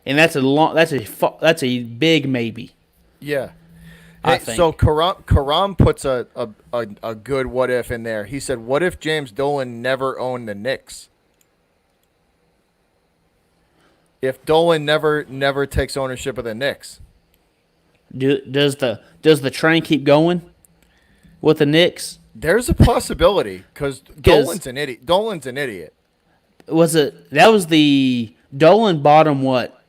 and that's a big maybe. Yeah. I Hey, think. so Karam puts a good what if in there. He said, "What if James Dolan never owned the Knicks? If Dolan never takes ownership of the Knicks, Does the train keep going with the Knicks? there's a possibility because Dolan's an idiot. That was the Dolan bought him what,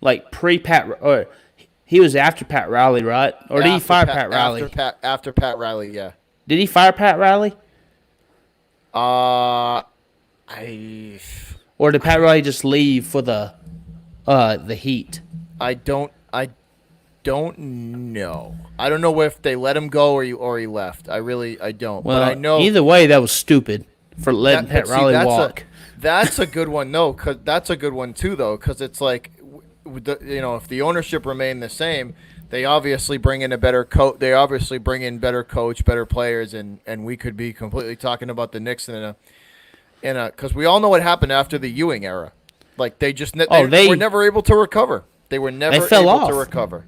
like pre-Pat, or he was after Pat Riley, right? Or did he fire Pat Riley? After Pat Riley, yeah. Did he fire Pat Riley? I Or did Pat Riley just leave for the Heat? don't know. I don't know if they let him go or he left. I don't. Well, but I know either way, that was stupid for letting Pat Riley walk. That's a good one, though. Cause that's a good one too, though. Because it's like, if the ownership remained the same, they obviously bring in a better coach. They obviously bring in better coach, better players, and we could be completely talking about the Knicks because we all know what happened after the Ewing era. Like they were never able to recover. They were never fell able off. to recover.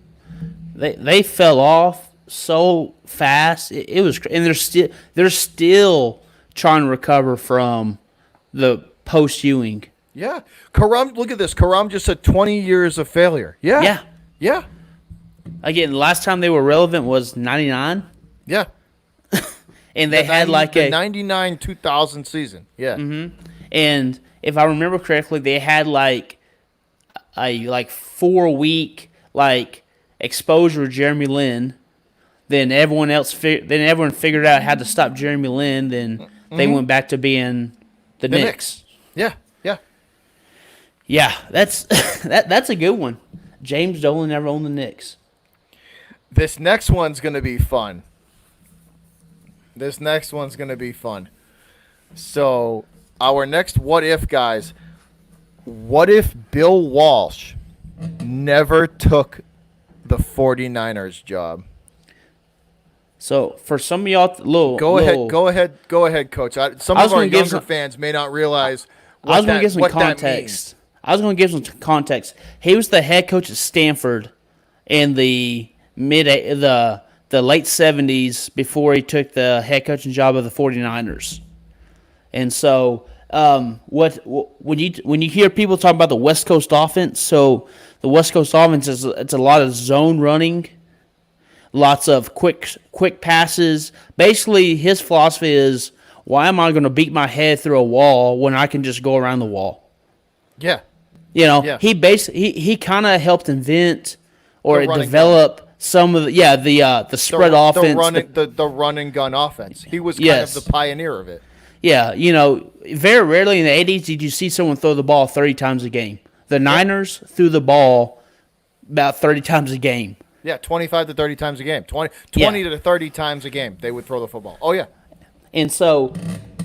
They fell off, so fast. It was, and they're still trying to recover from the post Ewing. Yeah. Karam, look at this. Karam just said 20 years of failure. Yeah. Yeah. Yeah. Again, the last time they were relevant was '99, Yeah. and they had like the a 99 2000 season. Yeah. and if I remember correctly, they had like a 4 week like exposure of Jeremy Lin. Then everyone figured out how to stop Jeremy Lin. Then they went back to being the Knicks. Yeah. Yeah. Yeah, that's that's a good one. James Dolan never owned the Knicks. This next one's going to be fun. So, our next what if, guys. What if Bill Walsh never took the 49ers job? So, for some of y'all, Go ahead, Coach. Some I was of our gonna give younger some- fans may not realize I was going to give some what that means. context. I was going to give some context. He was the head coach at Stanford in the the late 70s before he took the head coaching job of the 49ers. And so, when you hear people talk about the West Coast offense, so the West Coast offense it's a lot of zone running, lots of quick passes. Basically, his philosophy is, why am I going to beat my head through a wall when I can just go around the wall? Yeah. Yeah. He kind of helped invent or The run and develop some of the spread offense. The run and gun offense. He was kind Yes. of the pioneer of it. Yeah, very rarely in the 80s did you see someone throw the ball 30 times a game. The Niners threw the ball about 30 times a game. Yeah, 25 to 30 times a game. 20 Yeah. to 30 times a game they would throw the football. Oh yeah. And so,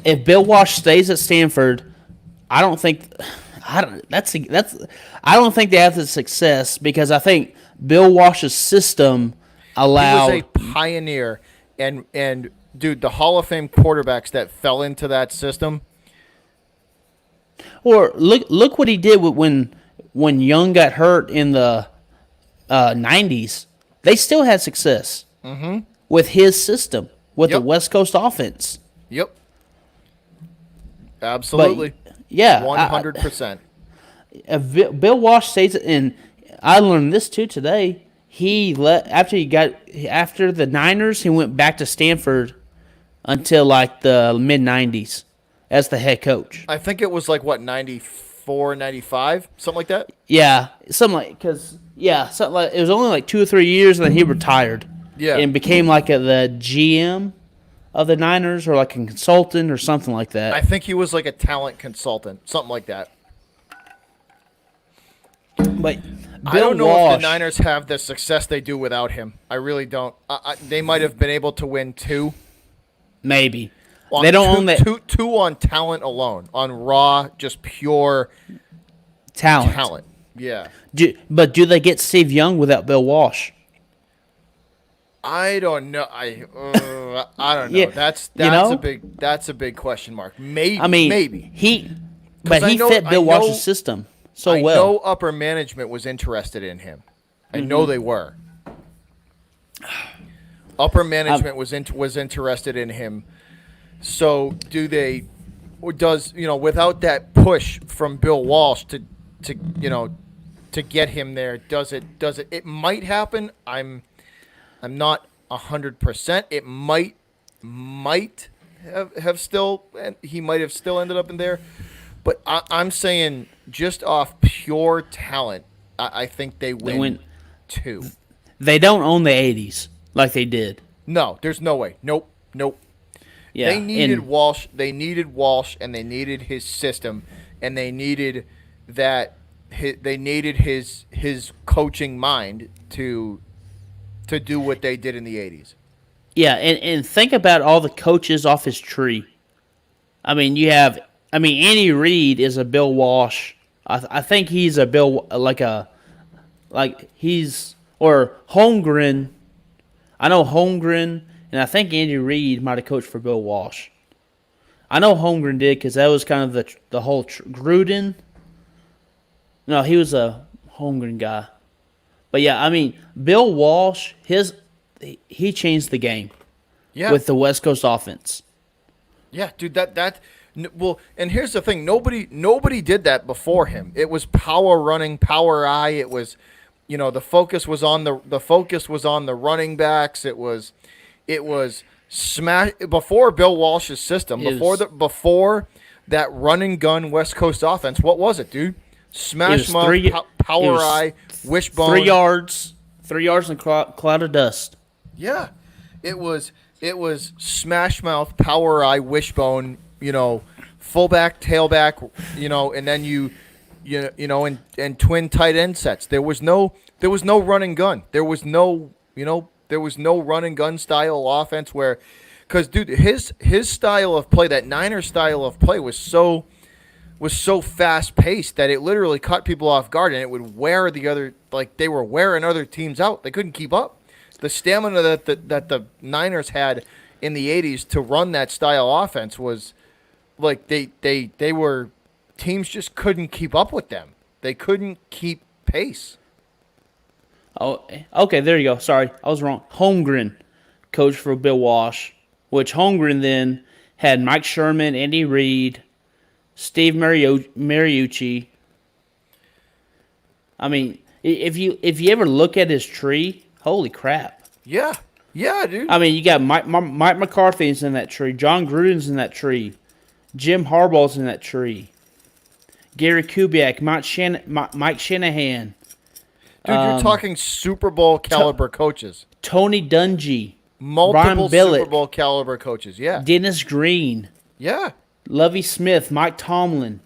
if Bill Walsh stays at Stanford, I don't think they have the success because I think Bill Walsh's system allowed. He was a pioneer, and dude, the Hall of Fame quarterbacks that fell into that system. Or look what he did when Young got hurt in the 90s. They still had success with his system, with the Yep. West Coast offense. Yep. Absolutely. Yeah, 100%. Bill Walsh stays, and I learned this too today. He after the Niners, he went back to Stanford until like the mid 90s as the head coach. I think it was like what 94, 95, something like that. Yeah, something like it was only like 2 or 3 years, and then he retired. Yeah. And became like the GM of the Niners, or like a consultant or something like that. I think he was like a talent consultant, something like that. But I don't know if Walsh, the Niners have the success they do without him. I really don't. They might have been able to win two. maybe they don't own that two on talent alone, on raw, just pure talent. Yeah. But do they get Steve Young without Bill Walsh? I don't know. I don't know. Yeah, That's a big question mark. Maybe. I mean, maybe. he I know- fit Bill I know- Walsh's system so I well. know upper management was interested in him. I know they were. Upper management was interested in him. So without that push from Bill Walsh to get him there, does it it might happen. I'm not 100%. It might have still, he might have still ended up in there. But I'm saying just off pure talent, I think they win two. They don't own the 80s like they did. No, there's no way. Nope. Yeah, They needed Walsh. They needed Walsh, and they needed his system, and they needed that. They needed his coaching mind to do what they did in the 80s. Yeah, and think about all the coaches off his tree. I mean, Andy Reid is a Bill Walsh. I think he's a Bill or Holmgren. I know Holmgren, and I think Andy Reid might have coached for Bill Walsh. I know Holmgren did because that was kind of the whole Gruden. No, he was a Holmgren guy. But yeah, I mean, Bill Walsh, he changed the game Yeah. with the West Coast offense. Yeah, dude, well, and here's the thing, nobody did that before him. It was power running, power eye. It was, the focus was on the running backs. It was smash before Bill Walsh's system, before that run and gun West Coast offense. What was it, dude? Smash mouth, power eye, wishbone. 3 yards in a cloud of dust. Yeah, it was smash mouth, power eye, wishbone. Fullback, tailback. And then and twin tight end sets. There was no run and gun. There was no run and gun style offense where, because dude, his style of play, that Niner style of play was so fast paced that it literally caught people off guard, and it would wear they were wearing other teams out. They couldn't keep up. The stamina that the Niners had in the 80s to run that style offense was like they were, teams just couldn't keep up with them. They couldn't keep pace. Oh, okay, there you go. Sorry, I was wrong. Holmgren, coach for Bill Walsh, which Holmgren then had Mike Sherman, Andy Reid, Steve Mariucci. I mean, if you ever look at his tree, holy crap. Yeah, dude. I mean, you got Mike McCarthy's in that tree, John Gruden's in that tree, Jim Harbaugh's in that tree, Gary Kubiak, Mike Shanahan. Dude, you're talking Super Bowl caliber coaches. Tony Dungy. Multiple Brian Billick, Super Bowl caliber coaches, yeah. Dennis Green. Yeah. Lovie Smith, Mike Tomlin.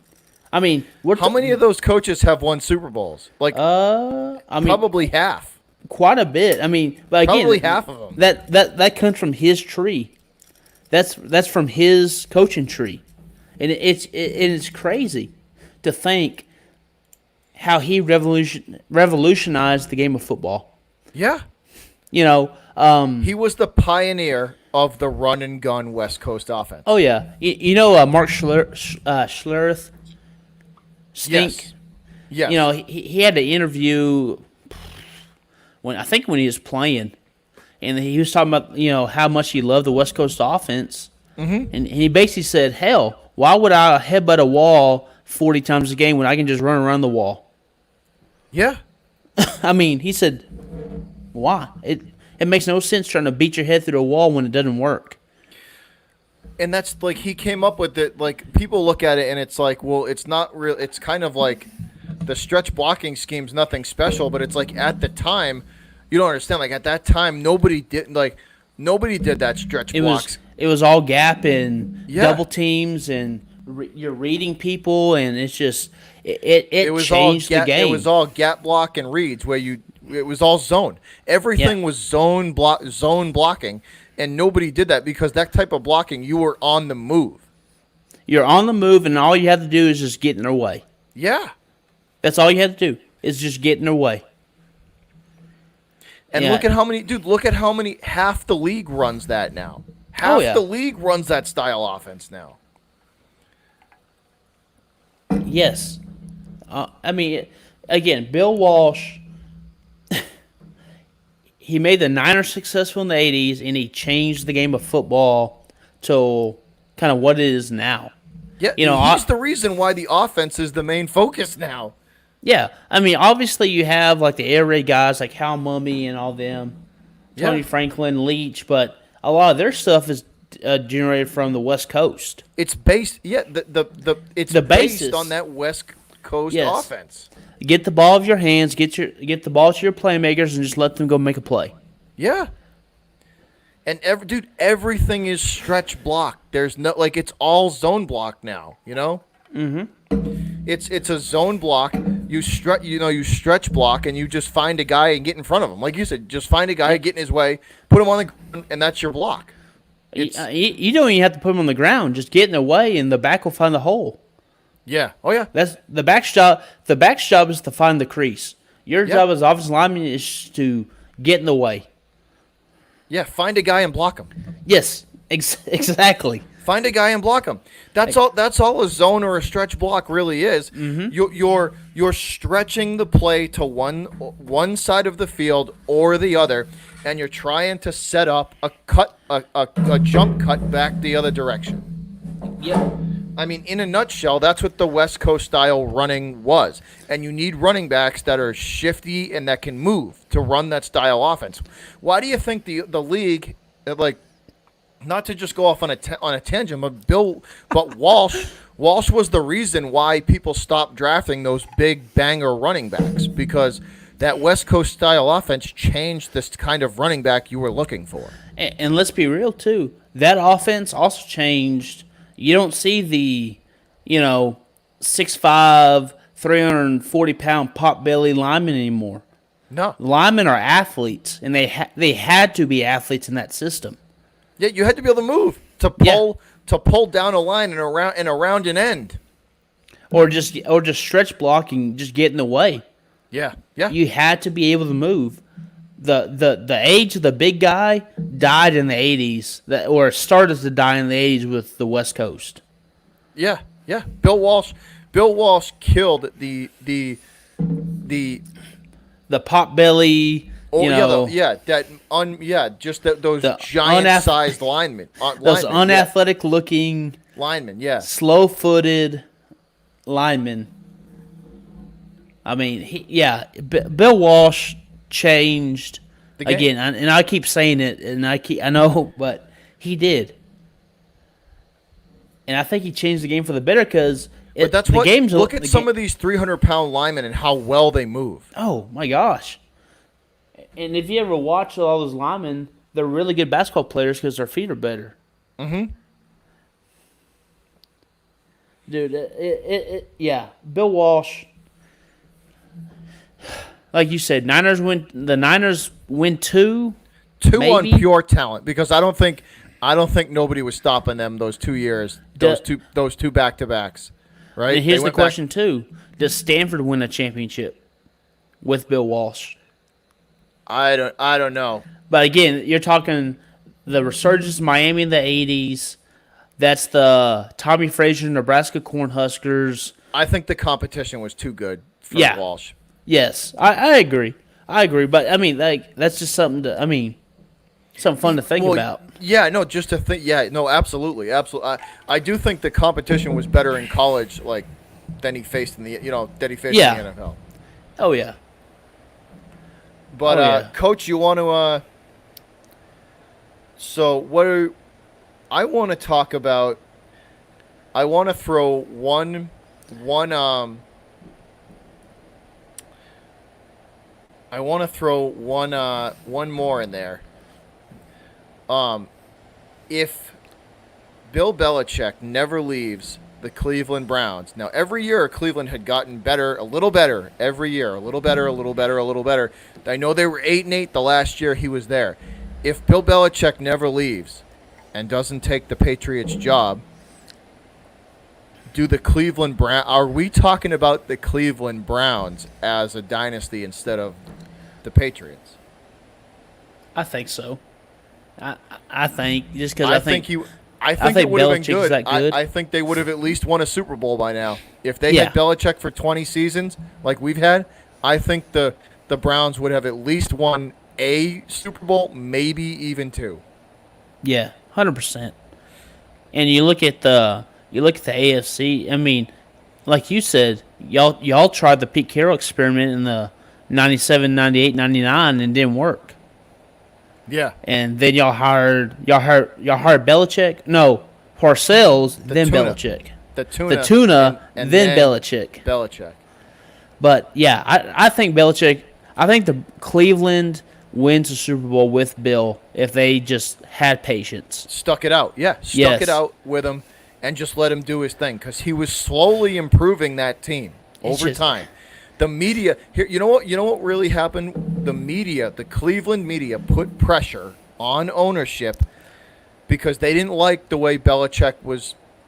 I mean, how many of those coaches have won Super Bowls? Probably half. Quite a bit. I mean, but again, probably half of them. That comes from his tree. That's from his coaching tree, and it's crazy to think how he revolutionized the game of football. Yeah. He was the pioneer of the run and gun West Coast offense. Oh yeah, Mark Schlereth. Stink. Yes. He had to interview when he was playing, and he was talking about how much he loved the West Coast offense, and he basically said, "Hell, why would I headbutt a wall 40 times a game when I can just run around the wall?" Yeah. I mean, he said, "Why? It makes no sense trying to beat your head through a wall when it doesn't work." And that's like, he came up with it. Like, people look at it and it's like, well, it's not real. It's kind of like the stretch blocking scheme's nothing special, but it's like at the time, you don't understand. Like, at that time, nobody did that stretch blocks. It was all gap and double teams, and you're reading people, and it's just it was changed the game. It was all gap block and reads where it was all zone. Everything was zone blocking, and nobody did that because that type of blocking, you were on the move. You're on the move, and all you have to do is just get in their way. Yeah. That's all you have to do is just get in their way. And look at how many half the league runs that now. Half the league runs that style offense now. Yes. I mean, again, Bill Walsh, he made the Niners successful in the 80s, and he changed the game of football to kind of what it is now. Yeah, he's the reason why the offense is the main focus now. Yeah, I mean, obviously you have like the air raid guys like Hal Mummy and all them, Tony Franklin, Leach, but a lot of their stuff is generated from the West Coast. It's based, it's the based basis on that West Coast offense. Get the ball of your hands, get the ball to your playmakers, and just let them go make a play. Yeah. And everything is stretch block. There's no, like, it's all zone block now. Mm-hmm. It's a zone block. You stretch block, and you just find a guy and get in front of him. Like you said, just find a guy, get in his way, put him on the ground, and that's your block. You don't even have to put him on the ground. Just get in the way, and the back will find the hole. Yeah. Oh yeah. That's the back's job. The back's job is to find the crease. Your job as offensive lineman is to get in the way. Yeah. Find a guy and block him. Yes. Exactly. Find a guy and block him. That's all. That's all a zone or a stretch block really is. Mm-hmm. You're stretching the play to one side of the field or the other, and you're trying to set up a jump cut back the other direction. Yep. I mean, in a nutshell, that's what the West Coast style running was. And you need running backs that are shifty and that can move to run that style offense. Why do you think the league, like, not to just go off on a tangent, but Walsh was the reason why people stopped drafting those big banger running backs, because that West Coast style offense changed this kind of running back you were looking for. And let's be real too. That offense also changed. You don't see the, 6'5", 340-pound pot-belly linemen anymore. No. Linemen are athletes, and they had to be athletes in that system. Yeah, you had to be able to move to pull down a line and around an end. Or just stretch blocking, just get in the way. Yeah. You had to be able to move. The age of the big guy died in the 80s, or started to die in the 80s with the West Coast. Yeah. Bill Walsh killed the pot belly. those giant-sized linemen. Those unathletic-looking linemen. Yeah. Slow-footed linemen. I mean, Bill Walsh changed again, and I keep saying it, and I know, but he did, and I think he changed the game for the better because. But that's what. Look at some of these 300-pound linemen and how well they move. Oh my gosh! And if you ever watch all those linemen, they're really good basketball players because their feet are better. Mm-hmm. Dude, Bill Walsh. Like you said, the Niners win two on pure talent, because I don't think nobody was stopping them those 2 years. Those two back-to-backs, right? And here's the question too: does Stanford win a championship with Bill Walsh? I don't know. But again, you're talking the resurgence of Miami in the '80s. That's the Tommy Frazier, Nebraska Cornhuskers. I think the competition was too good for Walsh. Yes, I agree. But I mean, that's just something something fun to think about. Yeah, no, just to think. Yeah, no, absolutely. I do think the competition was better in college, like than he faced in the in the NFL. Oh yeah. But Coach, you want to? So I want to talk about. I want to throw one. I want to throw one more in there. If Bill Belichick never leaves the Cleveland Browns, now every year Cleveland had gotten better, a little better every year, a little better. I know they were 8-8 the last year he was there. If Bill Belichick never leaves and doesn't take the Patriots' job, are we talking about the Cleveland Browns as a dynasty instead of the Patriots? I think so. I think just because I think it would have been good. I think they would have at least won a Super Bowl by now. If they had Belichick for 20 seasons like we've had, I think the Browns would have at least won a Super Bowl, maybe even two. Yeah, 100%. And you look at the AFC. I mean, like you said, y'all tried the Pete Carroll experiment in the 97, 98, 99 and didn't work. Yeah. And then y'all hired Belichick. No, Parcells, then Belichick. The tuna, then Belichick. Belichick. But yeah, I think Belichick. I think the Cleveland wins the Super Bowl with Bill if they just had patience. Stuck it out. Yeah, stuck it out with him and just let him do his thing, because he was slowly improving that team over time. The media here, you know what really happened? The Cleveland media put pressure on ownership because they didn't like the way Belichick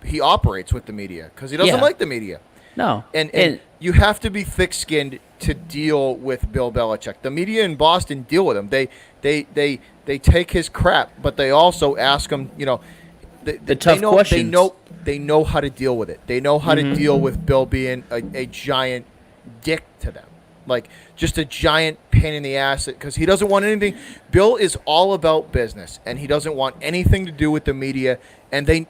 he operates with the media, because he doesn't like the media. No. And you have to be thick-skinned to deal with Bill Belichick. The media in Boston deal with him. They take his crap, but they also ask him, the tough questions. They know how to deal with it. They know how to deal with Bill being a giant dick to them, like just a giant pain in the ass. Because he doesn't want anything. Bill is all about business, and he doesn't want anything to do with the media. And they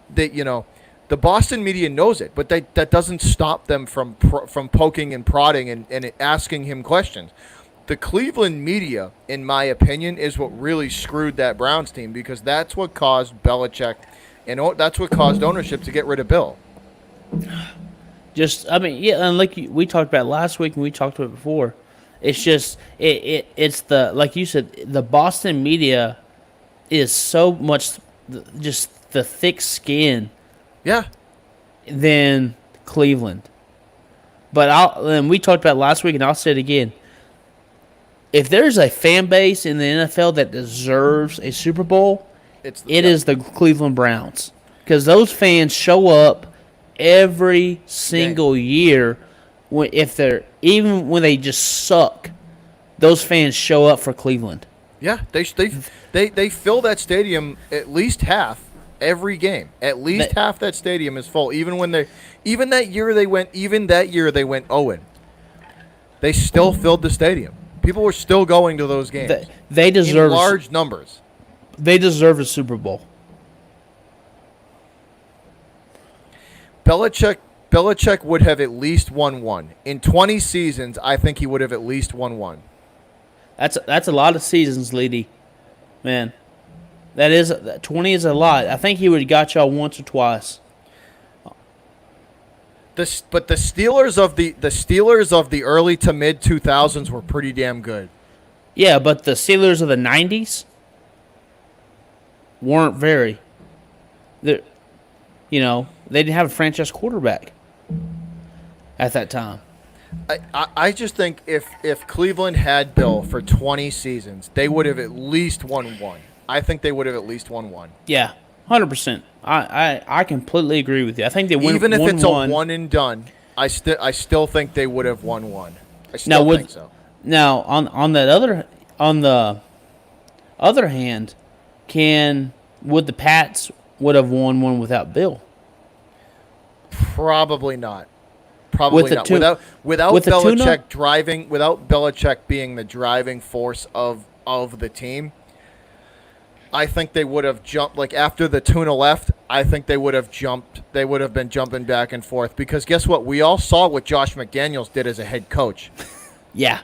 the Boston media knows it, but that doesn't stop them from poking and prodding and asking him questions. The Cleveland media, in my opinion, is what really screwed that Browns team, because that's what caused Belichick and that's what caused ownership to get rid of Bill. And like we talked about last week and we talked about it before, it's just it's the, like you said, the Boston media is so much just the thick skin. Yeah. Than Cleveland. And we talked about it last week, and I'll say it again. If there's a fan base in the NFL that deserves a Super Bowl, it is the Cleveland Browns, because those fans show up every single year. Even when they just suck, those fans show up for Cleveland. Yeah, they fill that stadium at least half. Every game, at least half that stadium is full. Even that year they went 0. They still filled the stadium. People were still going to those games. They deserve in large numbers. They deserve a Super Bowl. Belichick would have at least won one in 20 seasons. I think he would have at least won one. That's a lot of seasons, Leedy. Man. 20 is a lot. I think he would have got y'all once or twice. But the Steelers of the early to mid 2000s were pretty damn good. Yeah, but the Steelers of the 90s weren't very. They didn't have a franchise quarterback at that time. I just think if Cleveland had Bill for 20 seasons, they would have at least won one. I think they would have at least won one. Yeah, 100%. I completely agree with you. I think they would. Even if it's a one and done, I still think they would have won one. I still think so. Now on the other hand, would the Pats would have won one without Bill? Probably not. Probably not. Without Belichick being the driving force of the team, I think they would have jumped, like after the tuna left, I think they would have jumped. They would have been jumping back and forth, because guess what? We all saw what Josh McDaniels did as a head coach. Yeah.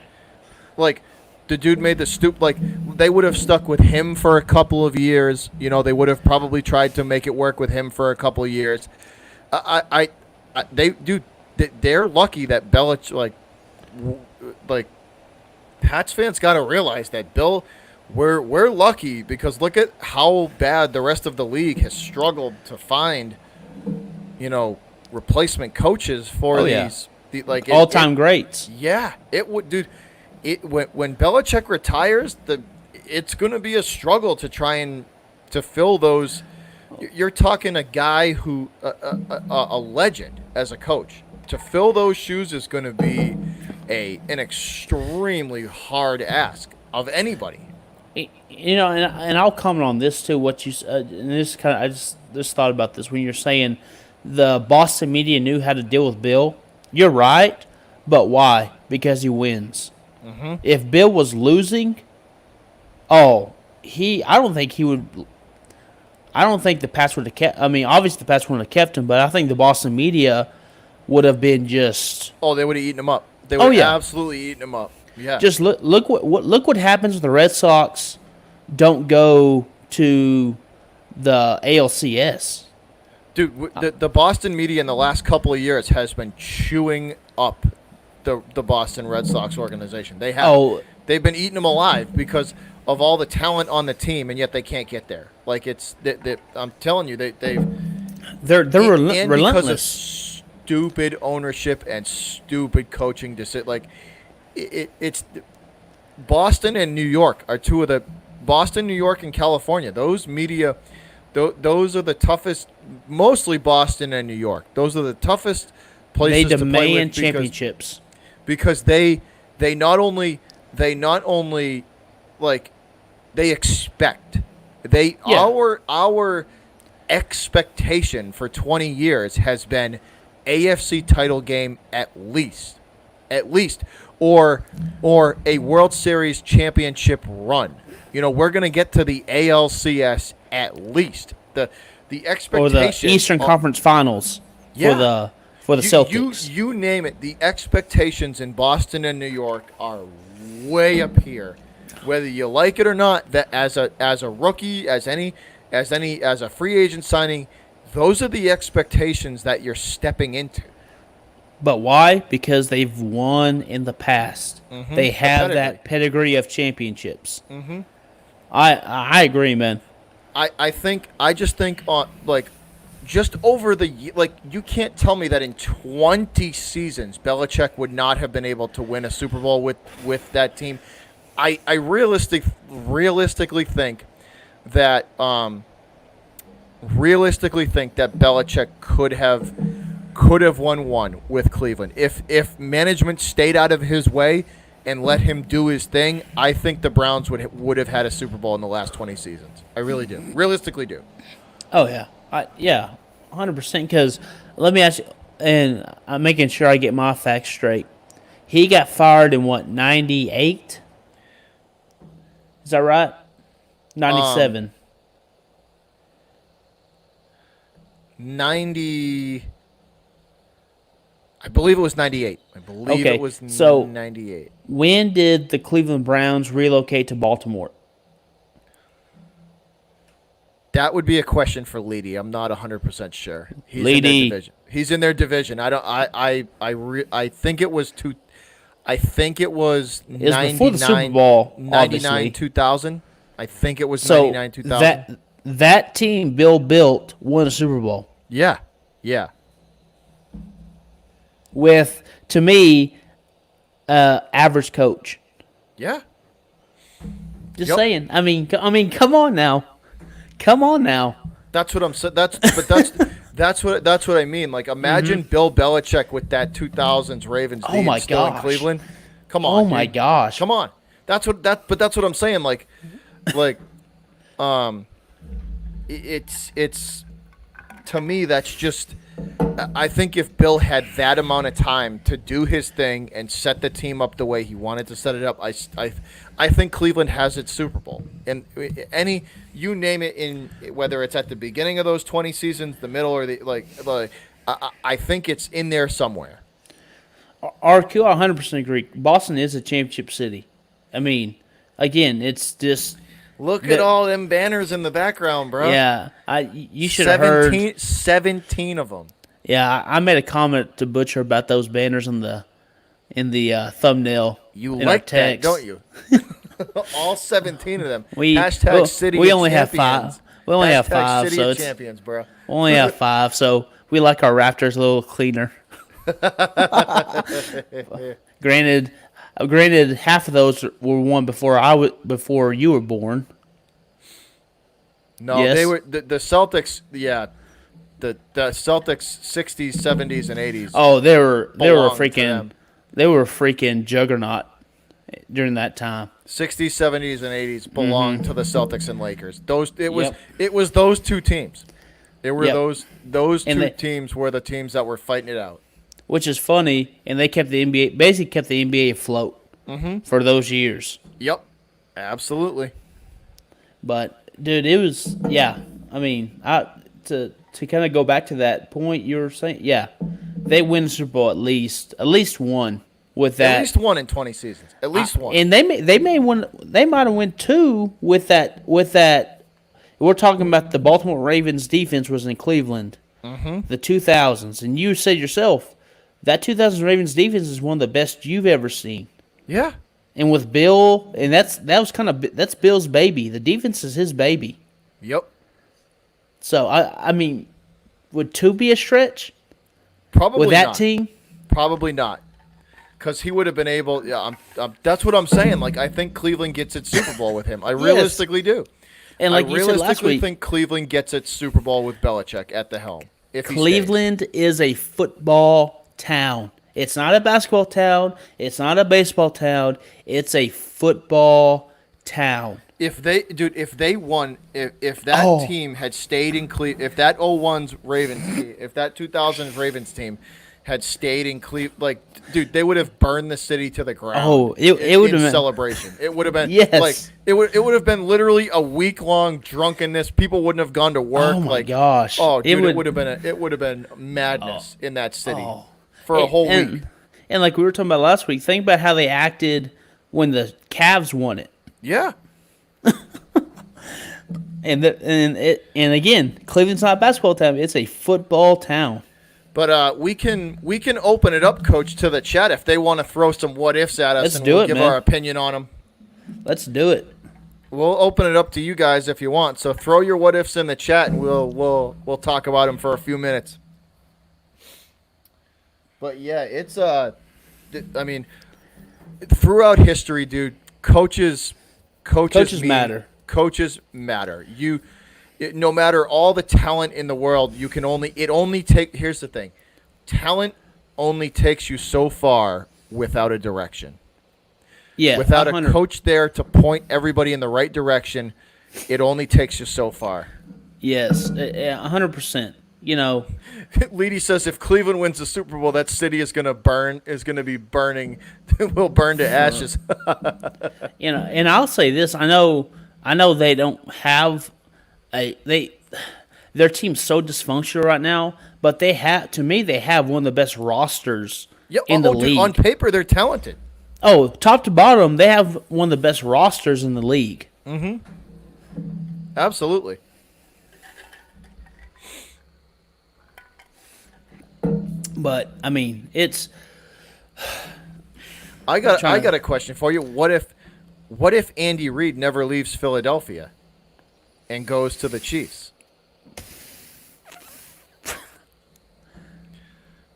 Like, the dude made the like, they would have stuck with him for a couple of years. They would have probably tried to make it work with him for a couple of years. They're lucky that Belichick, like Pats fans got to realize that Bill, we're lucky, because look at how bad the rest of the league has struggled to find, replacement coaches for all-time greats. Yeah, it would, dude. When Belichick retires, it's going to be a struggle to try and to fill those. You're talking a guy who a legend as a coach. To fill those shoes is going to be an extremely hard ask of anybody. And I'll comment on this too. What you and this kind of, I just thought about this when you're saying the Boston media knew how to deal with Bill. You're right, but why? Because he wins. Mm-hmm. If Bill was losing, I don't think he would. I don't think the Pats would have kept. I mean, obviously the Pats wouldn't have kept him, but I think the Boston media would have been just. Oh, they would have eaten him up. They would have absolutely eaten him up. Yeah. Just look what happens when the Red Sox don't go to the ALCS. Dude, the Boston media in the last couple of years has been chewing up the Boston Red Sox organization. They have. Oh. They've been eating them alive because of all the talent on the team, and yet they can't get there. Like I'm telling you, they're relentless. Because of stupid ownership and stupid coaching decisions. Like it's Boston and New York are two of the Boston, New York, and California. Those media, those are the toughest. Mostly Boston and New York. Those are the toughest places to play with championships because they not only like they expect our expectation for 20 years has been AFC title game at least, or a World Series championship run. We're going to get to the ALCS at least. The Or expectation the Eastern Conference Finals Yeah. for the Celtics. You name it. The expectations in Boston and New York are way up here, whether you like it or not. That as a rookie, as a free agent signing, those are the expectations that you're stepping into. But why? Because they've won in the past. They have that pedigree of championships. I agree, man. I just think just over the you can't tell me that in 20 seasons Belichick would not have been able to win a Super Bowl with that team. I realistically think that Belichick could have won one with Cleveland if management stayed out of his way and let him do his thing. I think the Browns would have had a Super Bowl in the last 20 seasons. I really do. Realistically do. Oh yeah, 100%. Because let me ask you, and I'm making sure I get my facts straight. He got fired in what, 98? Is that right? 97. 90. I believe it was 98. I believe Okay, it was so 98. When did the Cleveland Browns relocate to Baltimore? That would be a question for Leedy. I'm not 100% sure. He's Leedy. in their division. He's in their division. I think it was two. I think it was It was 99, before the Super Bowl, 99 obviously. 2000. I think it was So 99 2000. that team Bill built won a Super Bowl Yeah. with, to me, average coach. Yeah. Just Yep. saying. I mean, come on now. Come on now. That's what I'm saying. That's what I mean. Like, imagine Bill Belichick with that 2000s Ravens Oh team my still in gosh. Cleveland. Come on. Oh my dude. gosh. Come on. That's what I'm saying. It's to me, that's just. I think if Bill had that amount of time to do his thing and set the team up the way he wanted to set it up, I think Cleveland has its Super Bowl. And you name it, in whether it's at the beginning of those 20 seasons, the middle, or I think it's in there somewhere. RQ, I 100% agree. Boston is a championship city. I mean, again, it's just. Look at all them banners in the background, bro. Yeah, you should have heard. 17 of them. Yeah, I made a comment to Butcher about those banners in the thumbnail. You in our like that, text. don't you? All 17 of them. We City we of only have Champions. five. We only have Hashtag five, City so of it's Champions, bro. we only have five. So we like our Raptors a little cleaner. Granted, half of those were won before you were born. No, Yes. they were the Celtics. Yeah, the Celtics 60s, 70s, and 80s. Oh, they were belonged to them. a freaking juggernaut during that time. 60s, 70s, and 80s belonged to the Celtics and Lakers. Yep. It was those two teams. It were Yep. those And two they- teams were the teams that were fighting it out. Which is funny, and they kept the NBA afloat for those years. Yep, absolutely. But dude, it was I mean, to kind of go back to that point you were saying, they win the Super Bowl at least one with that. At least one in 20 seasons. At least one. And they might have won two with that. We're talking about the Baltimore Ravens defense was in Cleveland, the 2000s, and you said yourself that 2000s Ravens defense is one of the best you've ever seen. Yeah. And with Bill, and that's Bill's baby. The defense is his baby. Yep. So I mean, would two be a stretch Probably with that not. team? Probably not. Because he would have been able. Yeah, that's what I'm saying. Like, I think Cleveland gets its Super Bowl with him. I realistically do. And like I you said last realistically week, think Cleveland gets its Super Bowl with Belichick at the helm. If he Cleveland is a football town. It's not a basketball town. It's not a baseball town. It's a football town. If they won, if that Oh. team had stayed in Cleveland, if that '01's Ravens, if that 2000's Ravens team had stayed in Cleveland, like, dude, they would have burned the city to the ground. Oh, it would in have been celebration. It would have been Yes. like it would have been literally a week long drunkenness. People wouldn't have gone to work. Oh my like, gosh. Oh, It dude, would- it would have been madness in that city Oh. for a whole and, week. And like we were talking about last week, think about how they acted when the Cavs won it. Yeah. And again, Cleveland's not a basketball town; it's a football town. But we can open it up, Coach, to the chat if they want to throw some what ifs at us, Let's and do we'll it, give man. our opinion on them. Let's do it. We'll open it up to you guys if you want. So throw your what ifs in the chat, and we'll talk about them for a few minutes. But yeah, it's I mean, throughout history, dude, coaches matter. Coaches matter. No matter all the talent in the world, here's the thing. Talent only takes you so far without a direction. Yeah, Without 100. a coach there to point everybody in the right direction, it only takes you so far. Yes, 100%. You know, Leedy says if Cleveland wins the Super Bowl, that city is going to be burning, will burn to ashes. you know, and I'll say this: I know they don't have their team's so dysfunctional right now, but they have one of the best rosters Yeah, in the dude, league. on paper, they're talented. Oh, top to bottom, they have one of the best rosters in the league. Absolutely. But I mean, it's I got trying to- a question for you. What if Andy Reid never leaves Philadelphia and goes to the Chiefs?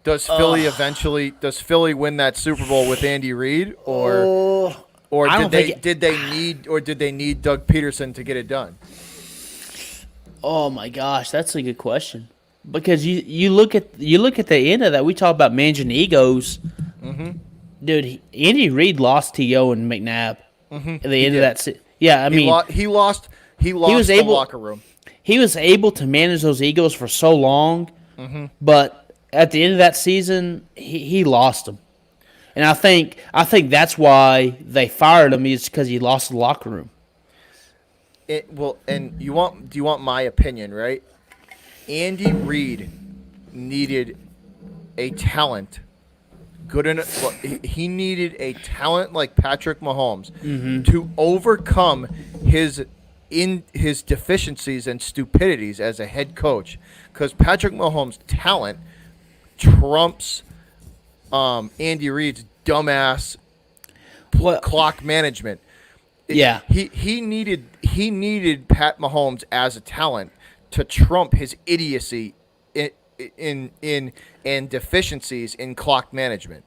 Does Philly win that Super Bowl with Andy Reid, or I don't think did they need Doug Peterson to get it done? oh my gosh, that's a good question. Because you look at the end of that, we talk about managing egos. Dude, Andy Reid lost T.O. and McNabb at the end of that. Yeah, I mean, He lost was the able- locker room. he was able to manage those egos for so long, but at the end of that season, he lost them. And I think that's why they fired him, is because he lost the locker room. And do you want my opinion, right? Andy Reid needed a talent good enough. Well, he needed a talent like Patrick Mahomes to overcome his deficiencies and stupidities as a head coach, because Patrick Mahomes' talent trumps Andy Reid's dumbass Well, clock management. Yeah. He needed Pat Mahomes as a talent to trump his idiocy in deficiencies in clock management.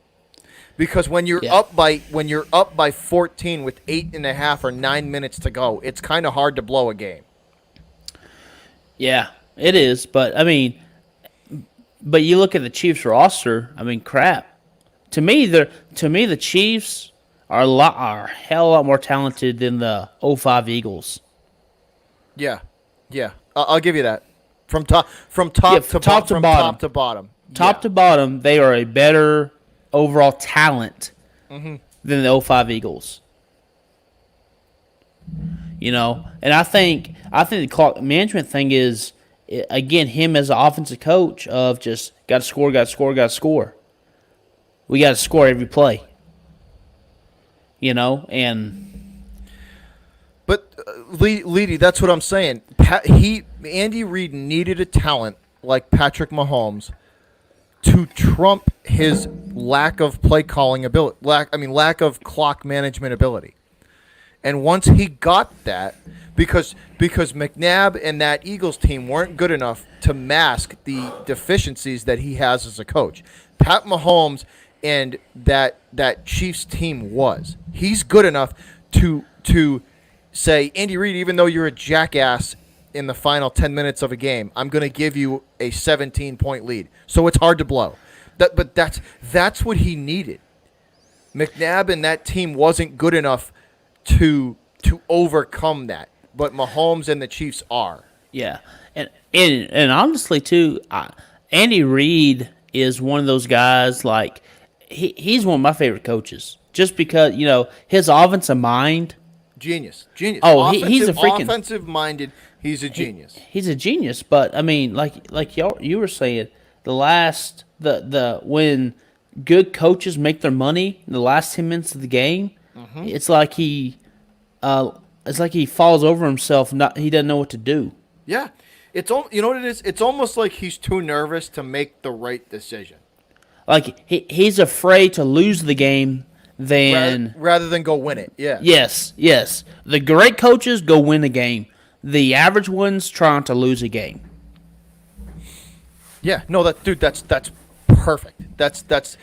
Because when you're Yeah. up by 14 with 8.5 or 9 minutes to go, it's kind of hard to blow a game. Yeah, it is. But I mean, you look at the Chiefs roster. I mean, crap. To me, the Chiefs are a hell of a lot more talented than the '05 Eagles. Yeah. I'll give you that. From top to bottom. Top to bottom, they are a better overall talent than the '05 Eagles. You know, and I think the clock management thing is, again, him as an offensive coach of just got to score. We got to score every play. You know, and But Leedy, that's what I'm saying. Andy Reid needed a talent like Patrick Mahomes to trump his lack of play calling ability, lack of clock management ability. And once he got that, because McNabb and that Eagles team weren't good enough to mask the deficiencies that he has as a coach, Pat Mahomes and that Chiefs team was. He's good enough to say, Andy Reid, even though you're a jackass in the final 10 minutes of a game, I'm going to give you a 17-point lead. So it's hard to blow. But that's what he needed. McNabb and that team wasn't good enough to to overcome that. But Mahomes and the Chiefs are. Yeah, and honestly too, Andy Reid is one of those guys. Like he's one of my favorite coaches, just because his offensive mind. Genius. Oh, he's a freaking offensive-minded. He's a genius. He's a genius, but I mean, like you were saying, the when good coaches make their money in the last 10 minutes of the game, it's like he falls over himself. He doesn't know what to do. Yeah, you know what it is. It's almost like he's too nervous to make the right decision. Like he's afraid to lose the game than rather than go win it. Yeah. Yes. The great coaches go win the game. The average ones trying to lose a game. Yeah. No, that's perfect. That's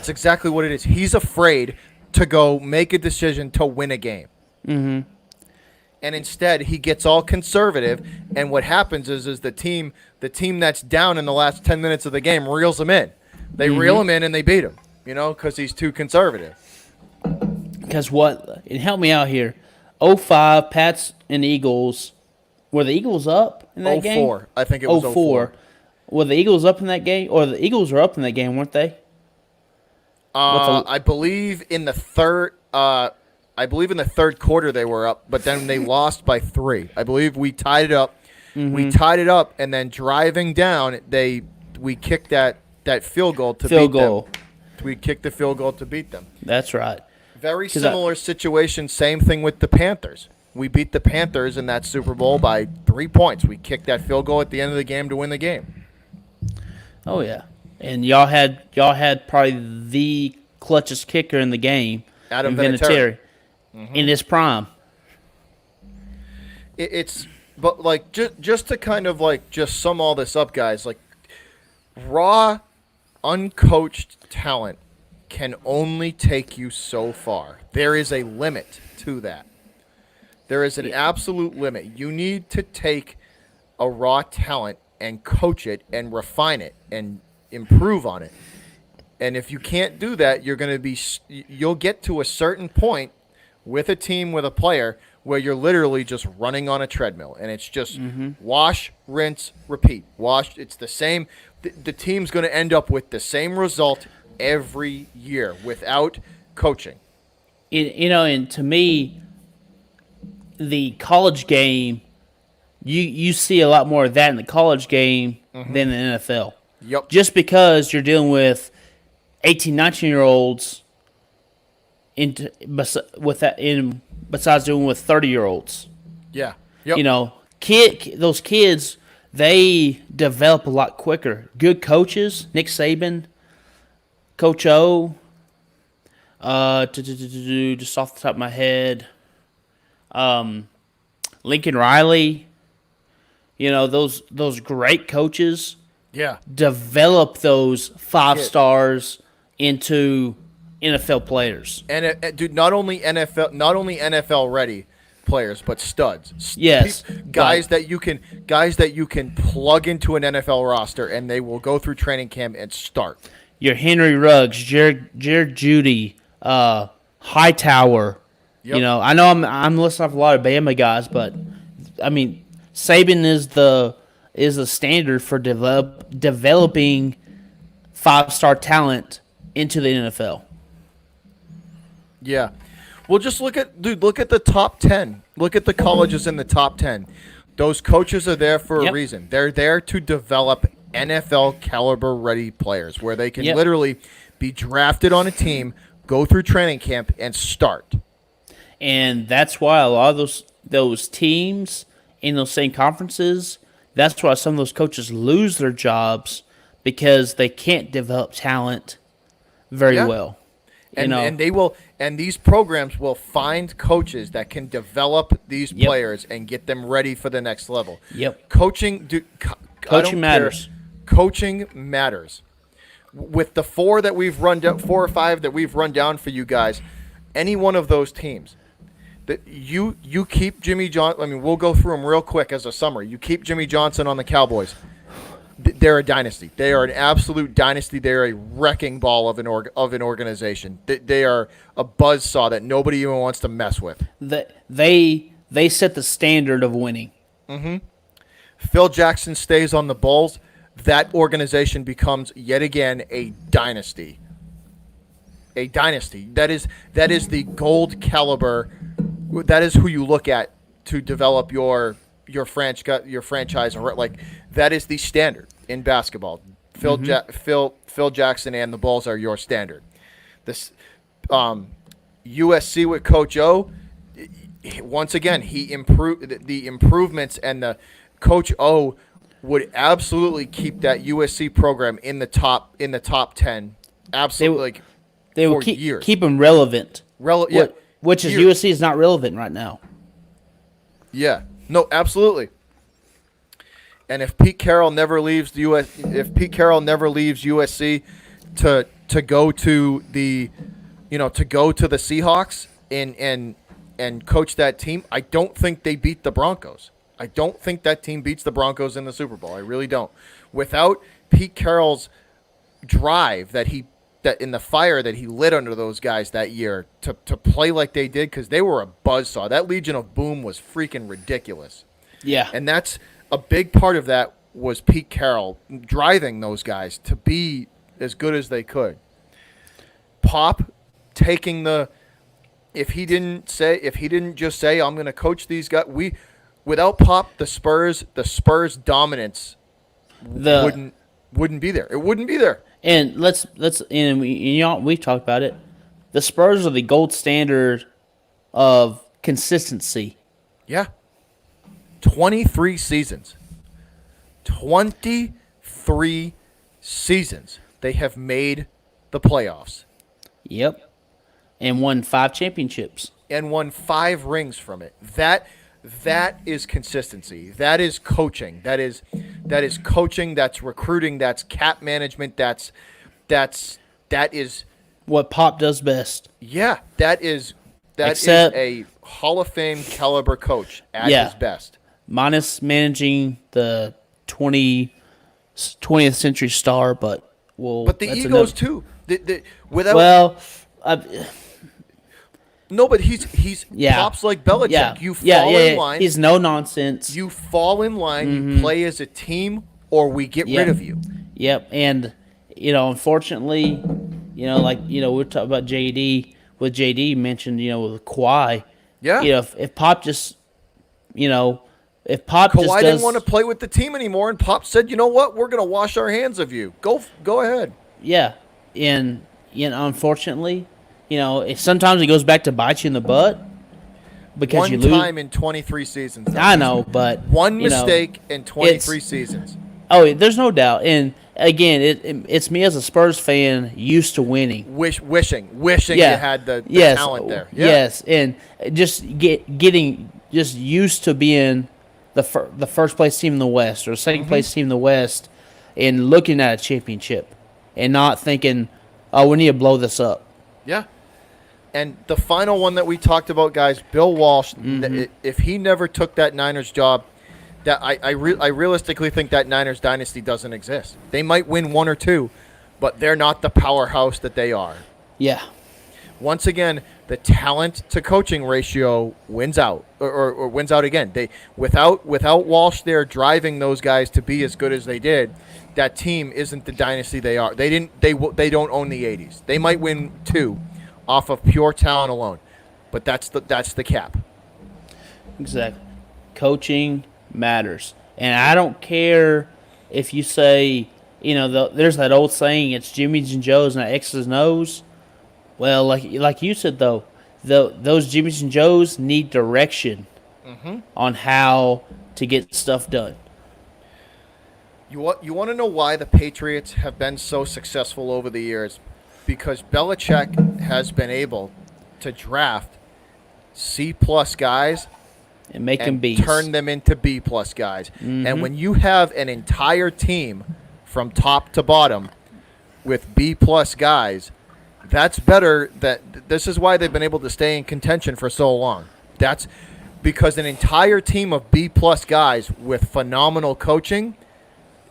exactly what it is. He's afraid to go make a decision to win a game. Mm-hmm. And instead, he gets all conservative, and what happens is the team that's down in the last 10 minutes of the game reels him in. They reel him in and they beat him, because he's too conservative. Because and help me out here, 05 Pats and Eagles, were the Eagles up in that game? 04, I think it was 04. Were the Eagles up in that game? Or the Eagles were up in that game, weren't they? I believe in the third. I believe in the third quarter they were up, but then they lost by 3. I believe we tied it up. Mm-hmm. We tied it up, and then driving down, we kicked that field goal to beat them. We kicked the field goal to beat them. That's right. Very similar situation. Same thing with the Panthers. We beat the Panthers in that Super Bowl by 3 points. We kicked that field goal at the end of the game to win the game. Oh yeah, and y'all had probably the clutchest kicker in the game, Adam Vinatieri. In his prime. But like just to kind of like just sum all this up, guys, like raw, uncoached talent can only take you so far. There is a limit to that. There is an absolute limit. You need to take a raw talent and coach it and refine it and improve on it. And if you can't do that, you'll get to a certain point with a team, with a player, where you're literally just running on a treadmill, and it's just wash, rinse, repeat. It's the same. The team's going to end up with the same result every year without coaching. And to me, the college game, you see a lot more of that in the college game than the NFL. Yep. Just because you're dealing with 18, 19-year-olds besides doing with 30-year-olds. Yeah. Yep. Those kids, they develop a lot quicker. Good coaches, Nick Saban, Coach O, just off the top of my head, Lincoln Riley, those great coaches develop those 5 stars into NFL players. And dude, not only NFL ready players, but studs. Yes, guys that you can plug into an NFL roster, and they will go through training camp and start. Your Henry Ruggs, Jared Judy, Hightower. Yep. I know I'm listing off a lot of Bama guys, but I mean Saban is the standard for developing 5-star talent into the NFL. Yeah. Well, just look at the top 10. Look at the colleges in the top 10. Those coaches are there for a reason. They're there to develop NFL caliber ready players where they can literally be drafted on a team, go through training camp, and start. And that's why a lot of those teams in those same conferences, that's why some of those coaches lose their jobs, because they can't develop talent very well. And they will, and these programs will find coaches that can develop these players and get them ready for the next level. Yep. Coaching matters. Coaching matters. With the 4 or 5 that we've run down for you guys, any one of those teams, that you keep Jimmy Johnson. I mean, we'll go through them real quick as a summary. You keep Jimmy Johnson on the Cowboys. they're a dynasty. They are an absolute dynasty. They're a wrecking ball of an organization. They are a buzzsaw that nobody even wants to mess with. They set the standard of winning. Phil Jackson stays on the Bulls. That organization becomes yet again a dynasty. A dynasty. That is the gold caliber. That is who you look at to develop your franchise. Like, that is the standard in basketball. Phil Jackson and the Bulls are your standard. This USC with Coach O, once again, he improved the improvements, and the Coach O would absolutely keep that USC program in the top 10. Absolutely. They will keep them relevant. Which is USC is not relevant right now. Yeah. No, absolutely. And if Pete Carroll never leaves USC to go to the Seahawks and coach that team, I don't think they beat the Broncos. I don't think that team beats the Broncos in the Super Bowl. I really don't. Without Pete Carroll's drive that in the fire that he lit under those guys that year to play like they did, because they were a buzzsaw. That Legion of Boom was freaking ridiculous. Yeah. And that's a big part of that was Pete Carroll driving those guys to be as good as they could. Pop taking if he didn't just say I'm going to coach these guys, without Pop, the Spurs dominance wouldn't be there. It wouldn't be there. And we've talked about it. The Spurs are the gold standard of consistency. Yeah. 23 seasons. 23 seasons. They have made the playoffs. Yep. And won 5 championships. And won 5 rings from it. That is consistency. That is coaching. That is coaching. That's recruiting. That's cap management. That is what Pop does best. Yeah, that is a Hall of Fame caliber coach at his best. Minus managing the 20th century star, but the egos too. No, but he's Pop's like Belichick. Yeah. You fall in line. He's no nonsense. You fall in line. You play as a team, or we get rid of you. Yep. And unfortunately, we're talking about JD. With JD mentioned, with Kawhi. Yeah. If Pop just, if Pop Kawhi just didn't want to play with the team anymore, and Pop said, "You know what? We're going to wash our hands of you. Go ahead." Yeah, and unfortunately, sometimes it goes back to bite you in the butt because you lose. One time in 23 seasons. I know, but one mistake in 23 seasons. Oh, there's no doubt. And again, it's me as a Spurs fan used to winning, wishing you had the talent there. Yeah. Yes, and just getting just used to being the first place team in the West or second place team in the West, and looking at a championship, and not thinking, "Oh, we need to blow this up." Yeah. And the final one that we talked about, guys, Bill Walsh. If he never took that Niners job, that I realistically think that Niners dynasty doesn't exist. They might win 1 or 2, but they're not the powerhouse that they are. Yeah. Once again, the talent to coaching ratio wins out, or wins out again. Without Walsh there driving those guys to be as good as they did, that team isn't the dynasty they are. They don't own the 80s. They might win 2 off of pure talent alone, but that's the cap. Exactly. Coaching matters, and I don't care if you say, there's that old saying, it's Jimmy's and Joe's, not X's and O's. Well, like you said though, those Jimmy's and Joe's need direction on how to get stuff done. You want to know why the Patriots have been so successful over the years? Because Belichick has been able to draft C-plus guys and make them B's. Turn them into B-plus guys. And when you have an entire team from top to bottom with B-plus guys, that's better. This is why they've been able to stay in contention for so long. That's because an entire team of B-plus guys with phenomenal coaching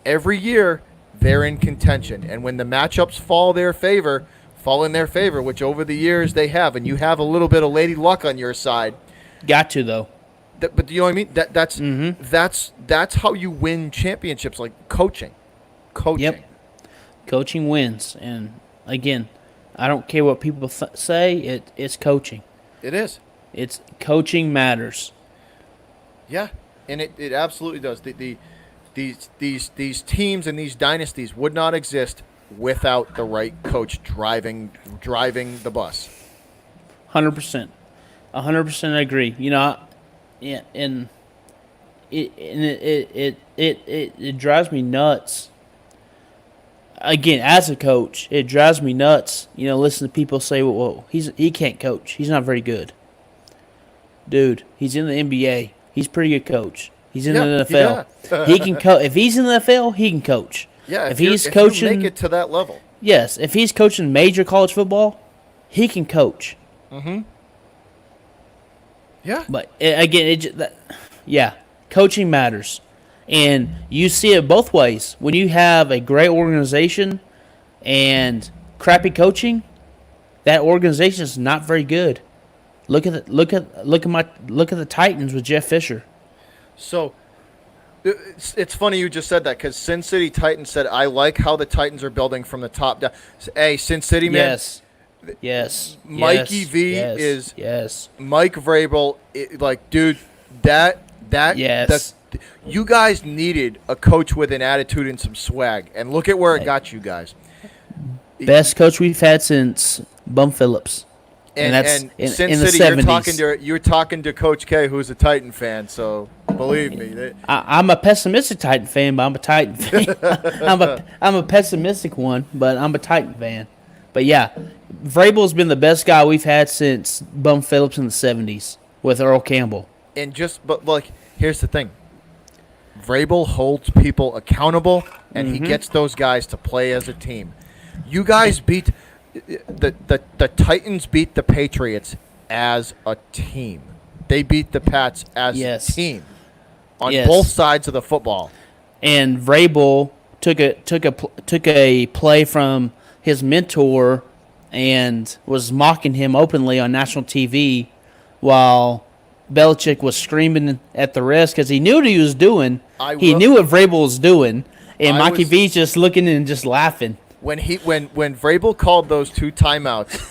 every year they're in contention, and when the matchups fall in their favor, which over the years they have, and you have a little bit of lady luck on your side. Got to though. But you know what I mean? That's how you win championships, like coaching. Yep. Coaching wins, and again, I don't care what people say. It's coaching. It is. It's coaching matters. Yeah, and it absolutely does. These teams and these dynasties would not exist without the right coach driving the bus. 100%. 100% agree. You know, yeah, and it drives me nuts. Again, as a coach, it drives me nuts. You know, listen to people say, "Well, he can't coach. He's not very good." Dude, he's in the NBA. He's a pretty good coach. He's in the NFL. Yeah. He can coach. If he's in the NFL, he can coach. Yeah, if he's coaching, you make it to that level. Yes, if he's coaching major college football, he can coach. Mm-hmm. Yeah. But yeah, coaching matters. And you see it both ways. When you have a great organization and crappy coaching, that organization is not very good. Look at the Titans with Jeff Fisher. So it's funny you just said that, because Sin City Titans said, "I like how the Titans are building from the top down." Hey, Sin City, man. Yes. Mikey V is Mike Vrabel. Dude, you guys needed a coach with an attitude and some swag, and look at where it got you guys. Best coach we've had since Bum Phillips. And that's in City, the 70s. You're talking to Coach K, who's a Titan fan, so believe me. I'm a pessimistic Titan fan, but I'm a Titan fan. I'm a pessimistic one, but I'm a Titan fan. But yeah, Vrabel's been the best guy we've had since Bum Phillips in the 70s with Earl Campbell. Here's the thing. Vrabel holds people accountable, and he gets those guys to play as a team. You guys beat the Titans beat the Patriots as a team. They beat the Pats as a team on both sides of the football. And Vrabel took a play from his mentor and was mocking him openly on national TV while Belichick was screaming at the refs because he knew what he was doing. He knew what Vrabel was doing, and Mikey V's just looking and just laughing. When Vrabel called those two timeouts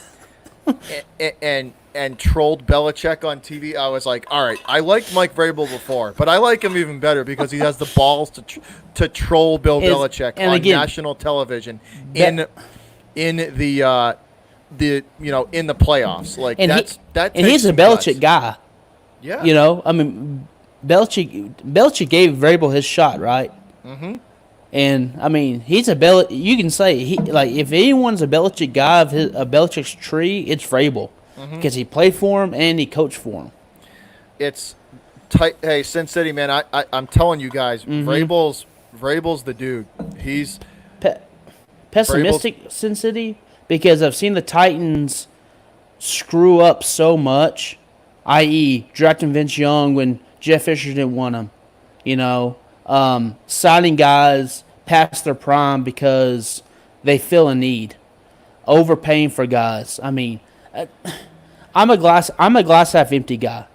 and trolled Belichick on TV, I was like, all right, I liked Mike Vrabel before, but I like him even better because he has the balls to troll Bill Belichick on national television in the playoffs. He's a Belichick guy. Yeah. You know, I mean, Belichick gave Vrabel his shot, right? Mm-hmm. And I mean, he's you can say if anyone's a Belichick guy of Belichick's tree, it's Vrabel because he played for him and he coached for him. It's tight. Hey, Sin City, man, I'm telling you guys, Vrabel's the dude. He's pessimistic, Sin City, because I've seen the Titans screw up so much, i.e., drafting Vince Young when Jeff Fisher didn't want him, signing guys past their prime because they feel a need, overpaying for guys. I mean, I'm a glass half empty guy.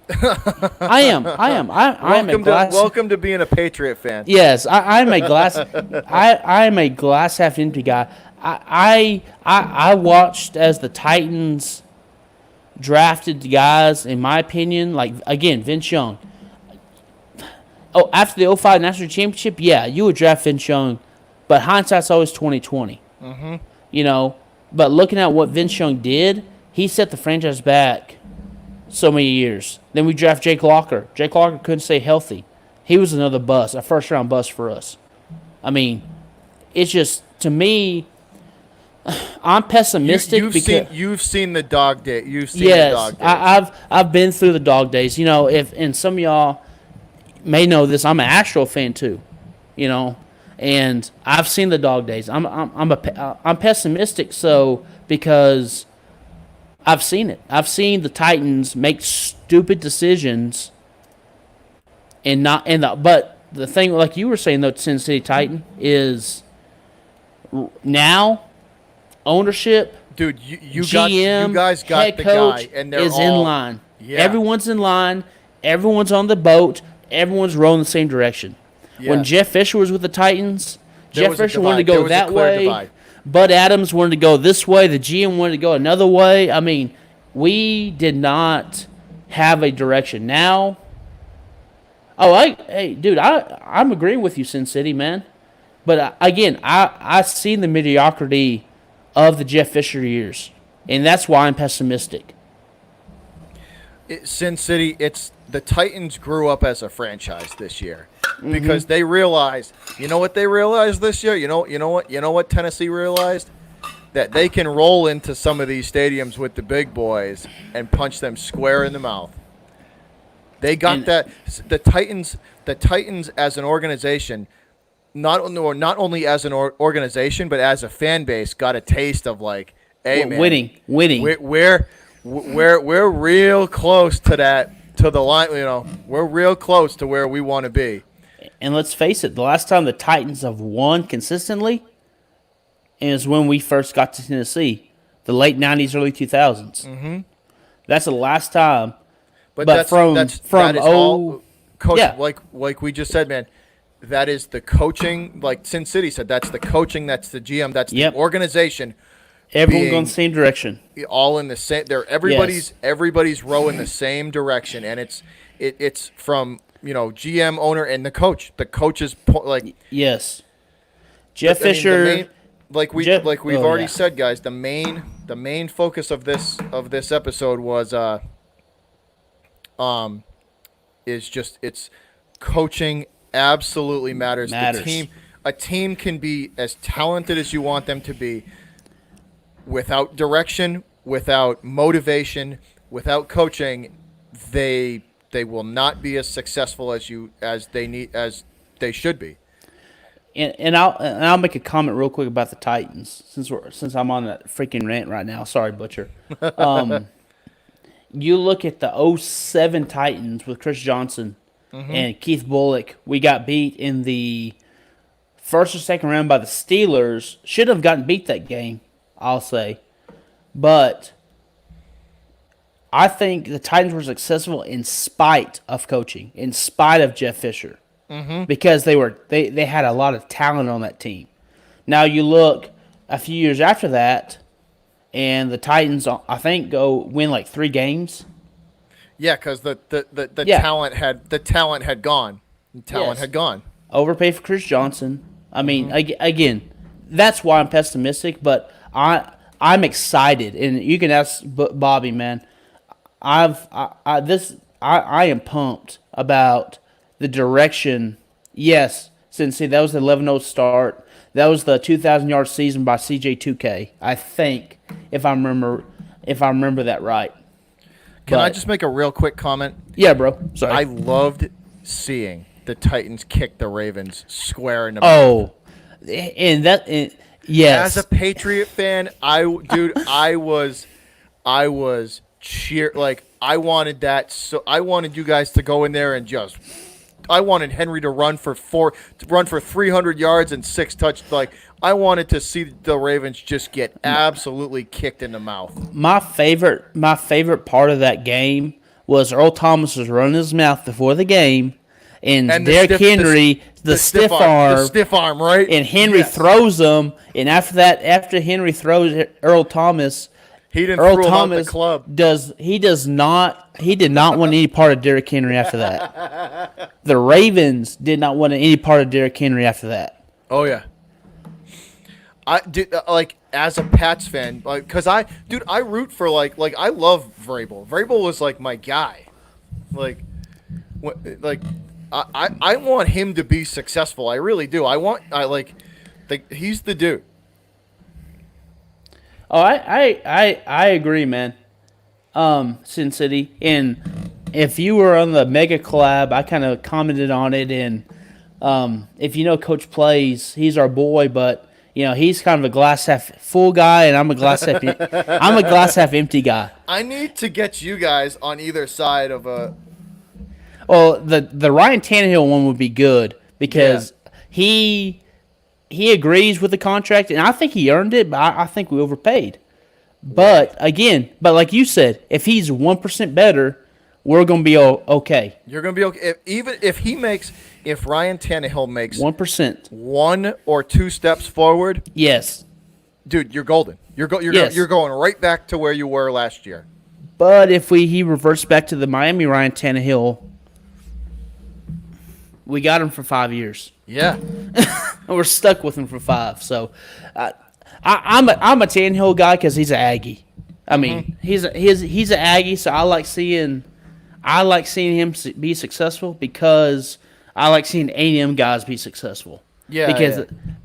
I am. Welcome to being a Patriot fan. Yes, I'm a glass. I am a glass half empty guy. I watched as the Titans drafted guys. In my opinion, like again, Vince Young. Oh, after the 2005 National Championship, yeah, you would draft Vince Young, but hindsight's always 20/20. Mm-hmm. But looking at what Vince Young did, he set the franchise back so many years. Then we draft Jake Locker. Jake Locker couldn't stay healthy. He was another bust, a first-round bust for us. I mean, it's just, to me, I'm pessimistic. You've seen the dog day. You've seen the dog days. I've been through the dog days. And some of y'all may know this, I'm an Astro fan too, and I've seen the dog days. I'm pessimistic, because I've seen it. I've seen the Titans make stupid decisions, but the thing, like you were saying, though, Sin City Titan is now ownership, Dude, you GM, guys got head the coach guy, and they're is all in line. Yeah. Everyone's in line. Everyone's on the boat. Everyone's rowing the same direction. When Yes. Jeff Fisher was with the Titans, There Jeff was a Fisher wanted to divide. There go was a that clear way. divide. Bud Adams wanted to go this way. The GM wanted to go another way. I mean, we did not have a direction. Now, hey, dude, I'm agreeing with you, Sin City, man. But again, I seen the mediocrity of the Jeff Fisher years, and that's why I'm pessimistic. Sin City, it's the Titans grew up as a franchise this year because they realized, you know what they realized this year? You know what Tennessee realized? That they can roll into some of these stadiums with the big boys and punch them square in the mouth. They got that. The Titans as an organization, not only as an organization but as a fan base, got a taste of like, hey man, Winning. We're real close to that, to the line. You know, we're real close to where we want to be. And let's face it, the last time the Titans have won consistently is when we first got to Tennessee, the late '90s, early 2000s. Mm-hmm. That's the last time. But that from is all coach, yeah. like we just said, man. That is the coaching. Like Sin City said, that's the coaching. That's the GM. That's Yep. the organization. Everyone being going the same direction. All in the same. They're everybody's rowing the same direction, and it's from GM, owner, and the coach. The coach is like Yes. Jeff I mean, Fisher. we've already said, guys. The main focus of this episode was is just it's coaching absolutely matters. A team can be as talented as you want them to be. Without direction, without motivation, without coaching, they will not be as successful as they should be. And I'll make a comment real quick about the Titans since I'm on that freaking rant right now. Sorry, Butcher. You look at the 07 Titans with Chris Johnson and Keith Bullock. We got beat in the first or second round by the Steelers. Should have gotten beat that game, I'll say. But I think the Titans were successful in spite of coaching, in spite of Jeff Fisher. Because they had a lot of talent on that team. Now you look a few years after that, and the Titans, I think, go win like 3 games. Yeah, because the Yeah. talent had gone. Yes. Had gone. Overpay for Chris Johnson. I mean, again, that's why I'm pessimistic. But I'm excited, and you can ask Bobby, man. I am pumped about the direction. Yes, since that was the 11-0 start. That was the 2,000-yard season by CJ2K. I think, if I remember that right. Can I just make a real quick comment? Yeah, bro. Sorry. I loved seeing the Titans kick the Ravens square in the mouth. Oh, yes. As a Patriot fan, I was I wanted that. So I wanted you guys to go in there and I wanted Henry to run for 300 yards and 6 touchdowns. Like I wanted to see the Ravens just get absolutely kicked in the mouth. My favorite part of that game was Earl Thomas was running his mouth before the game, and Derrick Henry, the stiff arm, right? And Henry throws him, and after Henry throws Earl Thomas, he didn't Earl throw Thomas him out the club. He did not want any part of Derrick Henry after that. The Ravens did not want any part of Derrick Henry after that. Oh yeah. As a Pats fan, cause I root for I love Vrabel. Vrabel was like my guy. I want him to be successful. I really do. He's the dude. Oh, I agree, man. Sin City, and if you were on the Mega Collab, I kind of commented on it, and if you know Coach Plays, he's our boy, but he's kind of a glass half full guy, and I'm a glass half empty guy. I need to get you guys on either side of a. Well, the Ryan Tannehill one would be good because he agrees with the contract, and I think he earned it, but I think we overpaid. But again, like you said, if he's 1% better, we're going to be okay. You're going to be okay. If Ryan Tannehill makes 1%. 1 or 2 steps forward, Yes. dude, you're golden. You're going right back to where you were last year. But if he reverts back to the Miami Ryan Tannehill, we got him for 5 years. Yeah. And we're stuck with him for 5. So I'm a Tannehill guy because he's an Aggie. I mean, he's an Aggie, so I like seeing him be successal because I like seeing A&M guys be successful. Yeah.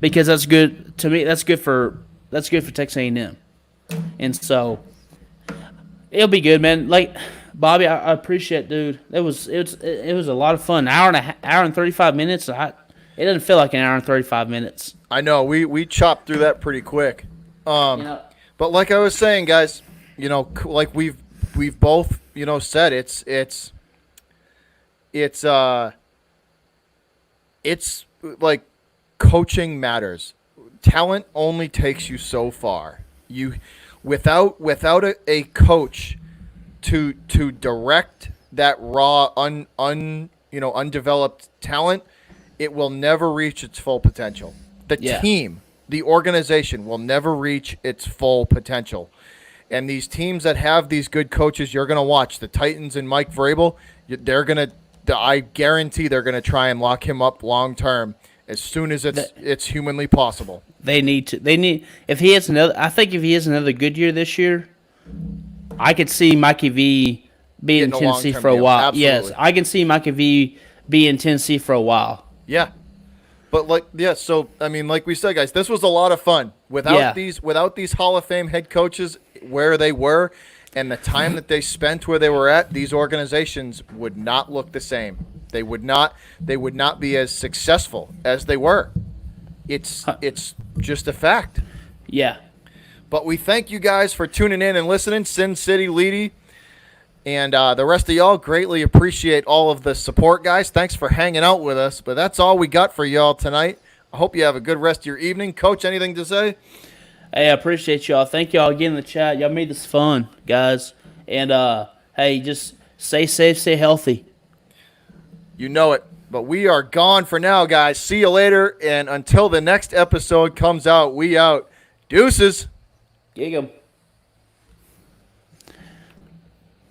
Because that's good to me. That's good for Texas A&M, and so it'll be good, man. Like Bobby, I appreciate, dude. It was a lot of fun. Hour and 35 minutes. It doesn't feel like an hour and 35 minutes. I know we chopped through that pretty quick. But like I was saying, guys, like we've both said, it's like coaching matters. Talent only takes you so far. Without a coach to direct that raw undeveloped talent, it will never reach its full potential. The team, the organization will never reach its full potential. And these teams that have these good coaches, you're going to watch the Titans and Mike Vrabel. I guarantee they're going to try and lock him up long term as soon as it's humanly possible. They need to. If he has another. I think if he has another good year this year, I could see Mikey V be in Tennessee for a while. Absolutely. Yes, I can see Mikey V be in Tennessee for a while. Yeah. But so I mean, like we said, guys, this was a lot of fun. Without these Hall of Fame head coaches where they were and the time that they spent where they were at, these organizations would not look the same. They would not be as successful as they were. It's just a fact. Yeah. But we thank you guys for tuning in and listening. Sin City Leedy and the rest of y'all greatly appreciate all of the support, guys. Thanks for hanging out with us. But that's all we got for y'all tonight. I hope you have a good rest of your evening. Coach, anything to say? Hey, I appreciate y'all. Thank y'all again in the chat. Y'all made this fun, guys. And, hey, just stay safe, stay healthy. You know it. But we are gone for now, guys. See you later. And until the next episode comes out, we out. Deuces. Gig 'em.